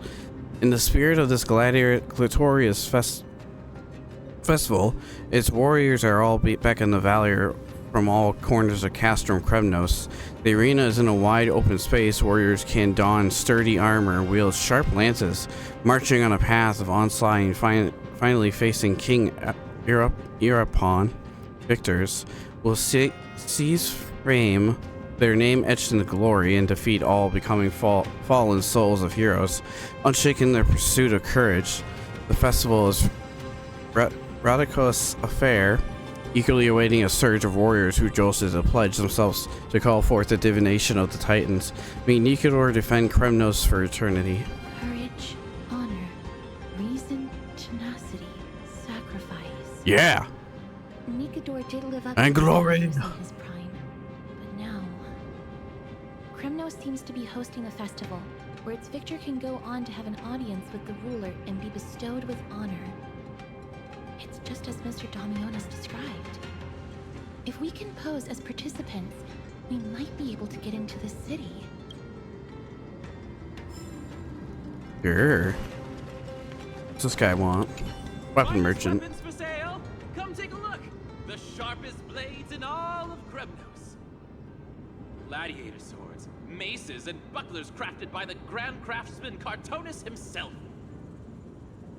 In the spirit of this glorious festival, its warriors are all back in the valley from all corners of Castrum Kremnos. The arena is in a wide open space. Warriors can don sturdy armor, wield sharp lances, marching on a path of onslaught and finally facing King Irapon. Victors will seize fame, their name etched in the glory, and defeat all, becoming fallen souls of heroes, unshaken their pursuit of courage. The festival is Radicos affair, eagerly awaiting a surge of warriors who josted to pledge themselves to call forth the divination of the Titans. May Nikador defend Kremnos for eternity. Courage, honor, reason, tenacity, sacrifice. Yeah! Nikador did live up And to glory. his prime. But now, Kremnos seems to be hosting a festival where its victor can go on to have an audience with the ruler and be bestowed with honor. It's just as Mr. Damionis described. If we can pose as participants, we might be able to get into the city. Sure. What's this guy want? Weapon merchant. Weapons for sale? Come take a look. The sharpest blades in all of Kremnos. Gladiator swords, maces, and bucklers crafted by the grand craftsman Cartonis himself.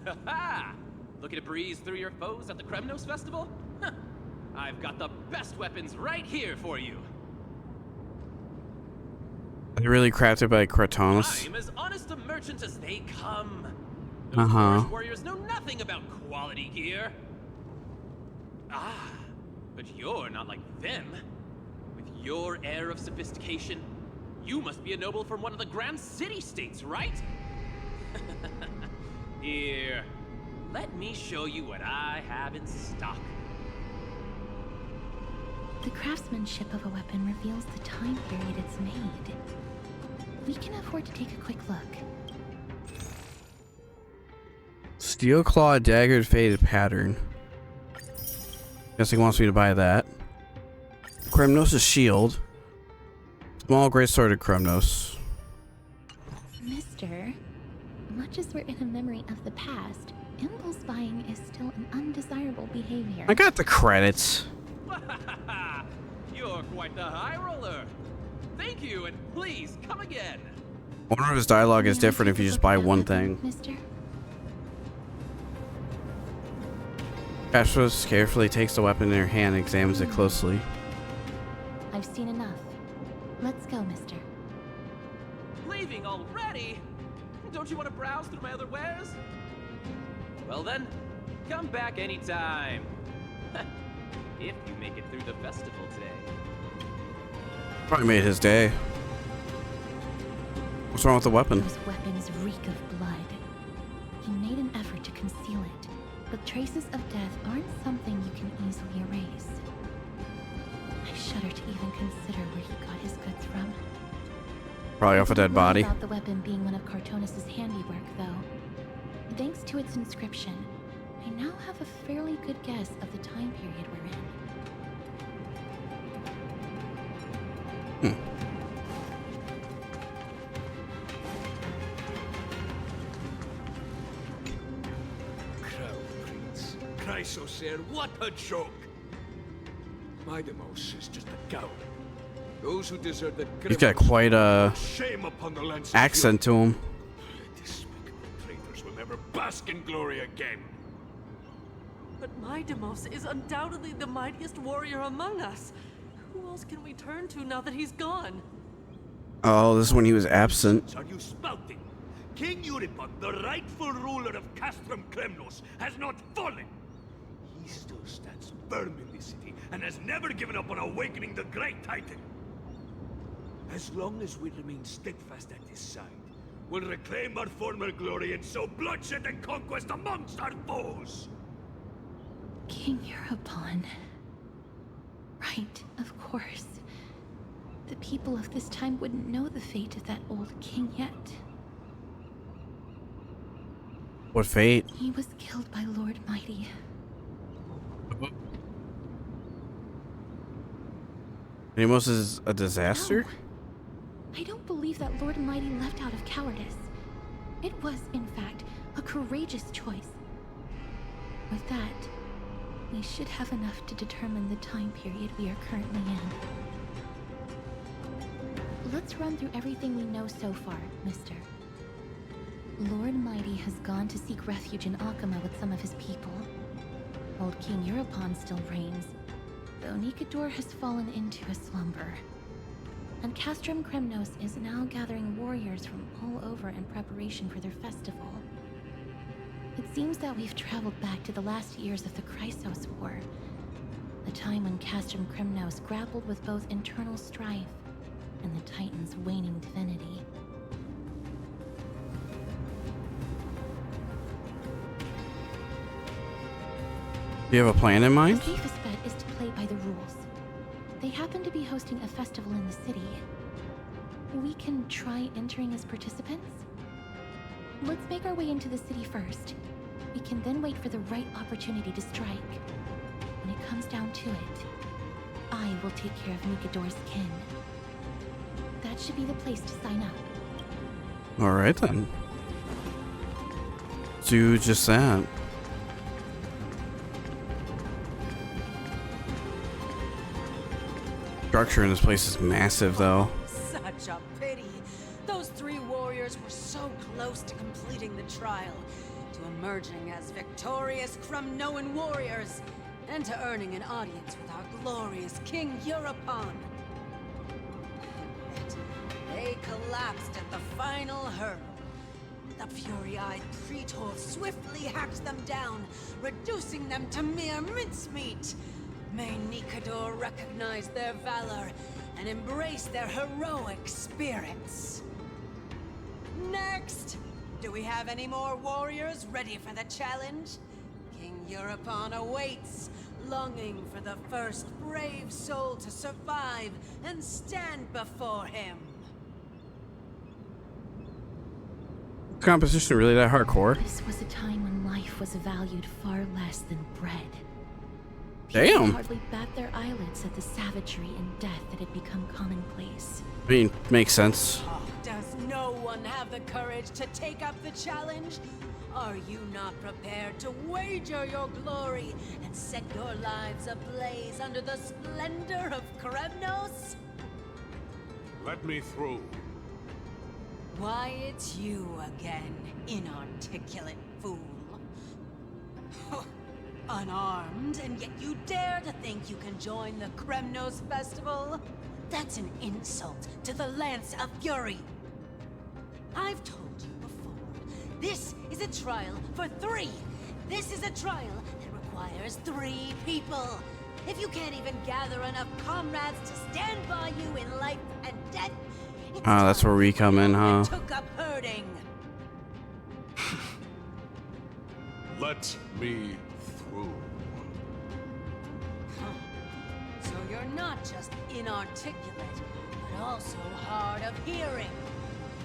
Ha ha! Looking to breeze through your foes at the Kremnos Festival? Huh. I've got the best weapons right here for you. They're really crafted by Cartonis. I'm as honest a merchant as they come. Uh-huh. Those warriors know nothing about quality gear. Ah, but you're not like them. With your air of sophistication, you must be a noble from one of the grand city-states, right? Here, let me show you what I have in stock. The craftsmanship of a weapon reveals the time period it's made. We can afford to take a quick look. Steel claw daggered faded pattern. Guess he wants me to buy that. Kremnos' shield. Small great sword of Kremnos. Mister, much as we're in a memory of the past, impulse buying is still an undesirable behavior. I got the credits. You're quite the high roller. Thank you, and please come again. I wonder if his dialogue is different if you just buy one thing. Mister? Castrum carefully takes the weapon in her hand and examines it closely. I've seen enough. Let's go, mister. Leaving already? Don't you want to browse through my other wares? Well then, come back anytime. If you make it through the festival today. Probably made his day. What's wrong with the weapon? Those weapons reek of blood. He made an effort to conceal it, but traces of death aren't something you can easily erase. I shudder to even consider where he got his goods from. Probably off a dead body. About the weapon being one of Cartonis' handiwork, though. Thanks to its inscription, I now have a fairly good guess of the time period we're in. Crown Prince, Chrysosaur, what a joke! Midemos is just a coward. Those who desert the He's got quite a shame upon the lands accent to him. Despicable traitors will never bask in glory again. But Midemos is undoubtedly the mightiest warrior among us. Who else can we turn to now that he's gone? Oh, this is when he was absent. Are you spouting? King Euripon, the rightful ruler of Castrum Kremnos, has not fallen. He still stands firm in this city and has never given up on awakening the great Titan. As long as we remain steadfast at his side, we'll reclaim our former glory and sow bloodshed and conquest amongst our foes. King Euripon. Right, of course. The people of this time wouldn't know the fate of that old king yet. What fate? He was killed by Lord Mighty. Midemos is a disaster? No. I don't believe that Lord Mighty left out of cowardice. It was, in fact, a courageous choice. With that, we should have enough to determine the time period we are currently in. Let's run through everything we know so far, mister. Lord Mighty has gone to seek refuge in Akama with some of his people. Old King Euripon still reigns, though Nikador has fallen into a slumber. And Castrum Kremnos is now gathering warriors from all over in preparation for their festival. It seems that we've traveled back to the last years of the Chrysos War, a time when Castrum Kremnos grappled with both internal strife and the Titan's waning divinity. Do you have a plan in mind? The safest bet is to play by the rules. They happen to be hosting a festival in the city. We can try entering as participants? Let's make our way into the city first. We can then wait for the right opportunity to strike. When it comes down to it, I will take care of Nikador's kin. That should be the place to sign up. Alright then. Do just that. Structure in this place is massive though. Such a pity. Those three warriors were so close to completing the trial, to emerging as victorious Kremnoan warriors, and to earning an audience with our glorious King Euripon. Yet, they collapsed at the final hurdle. The fury-eyed Praetor swiftly hacked them down, reducing them to mere mincemeat. May Nikador recognize their valor and embrace their heroic spirits. Next, Do we have any more warriors ready for the challenge? King Euripon awaits, longing for the first brave soul to survive and stand before him. Composition really that hardcore? This was a time when life was valued far less than bread. Damn. People hardly bat their eyelids at the savagery and death that had become commonplace. I mean, makes sense. Does no one have the courage to take up the challenge? Are you not prepared to wager your glory and set your lives ablaze under the splendor of Kremnos? Let me through. Why, it's you again, inarticulate fool. Unarmed, and yet you dare to think you can join the Kremnos festival? That's an insult to the Lance of Fury. I've told you before, this is a trial for 3. This is a trial that requires 3 people. If you can't even gather enough comrades to stand by you in life and death, That's where we come in, huh? took up herding. Let me through. So you're not just inarticulate, but also hard of hearing.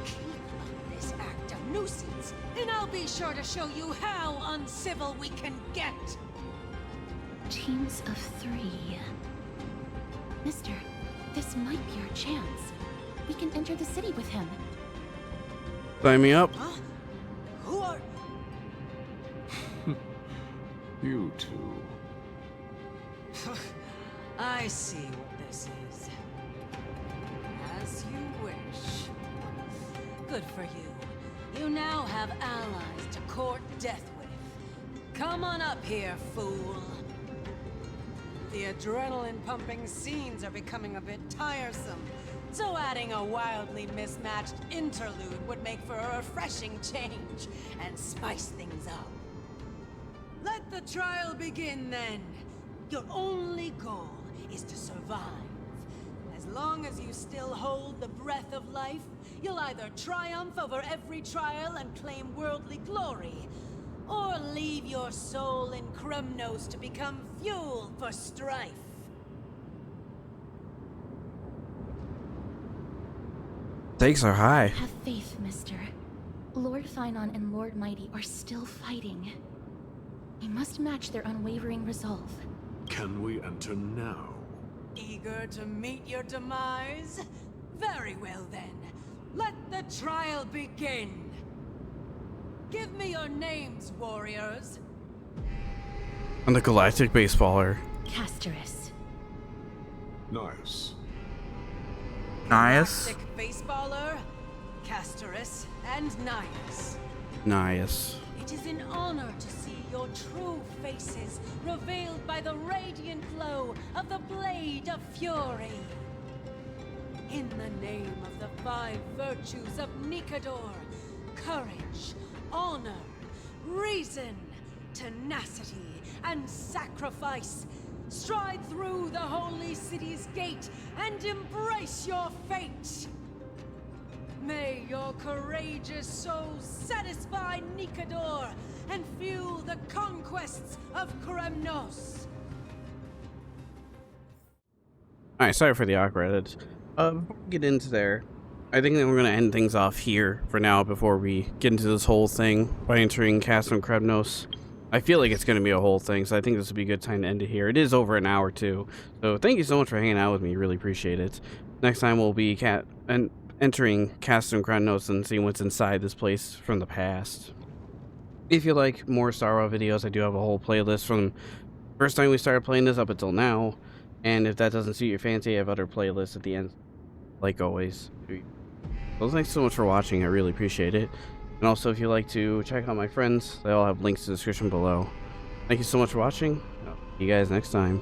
Keep up this act of nuisance, and I'll be sure to show you how uncivil we can get. Teams of 3. Mister, this might be our chance. We can enter the city with him. Sign me up. Huh? Who are... You two. I see what this is. As you wish. Good for you. You now have allies to court death with. Come on up here, fool. The adrenaline-pumping scenes are becoming a bit tiresome, so adding a wildly mismatched interlude would make for a refreshing change and spice things up. Let the trial begin, then. Your only goal is to survive. As long as you still hold the breath of life, you'll either triumph over every trial and claim worldly glory, or leave your soul in Kremnos to become fuel for strife. Stakes are high. Have faith, mister. Lord Thainon and Lord Mighty are still fighting. We must match their unwavering resolve. Can we enter now? Eager to meet your demise? Very well then. Let the trial begin. Give me your names, warriors. I'm the galactic baseballer. Castorus. Nice. Nice. Galactic baseballer, Castorus, and Nias. Nice. It is an honor to see your true faces revealed by the radiant glow of the Blade of Fury. In the name of the 5 virtues of Nikador, courage, honor, reason, tenacity, and sacrifice, stride through the holy city's gate and embrace your fate. May your courageous souls satisfy Nikador and fuel the conquests of Kremnos. Alright, sorry for the awkward edits. Before we get into there, I think that we're going to end things off here for now before we get into this whole thing by entering Castrum Kremnos. I feel like it's going to be a whole thing, so I think this would be a good time to end it here. It is over an hour too, so thank you so much for hanging out with me. Really appreciate it. Next time we'll be entering Castrum Kremnos and seeing what's inside this place from the past. If you like more Star Wars videos, I do have a whole playlist from first time we started playing this up until now. And if that doesn't suit your fancy, I have other playlists at the end, like always. So thanks so much for watching, I really appreciate it. And also, if you'd like to check out my friends, they all have links in the description below. Thank you so much for watching. I'll see you guys next time.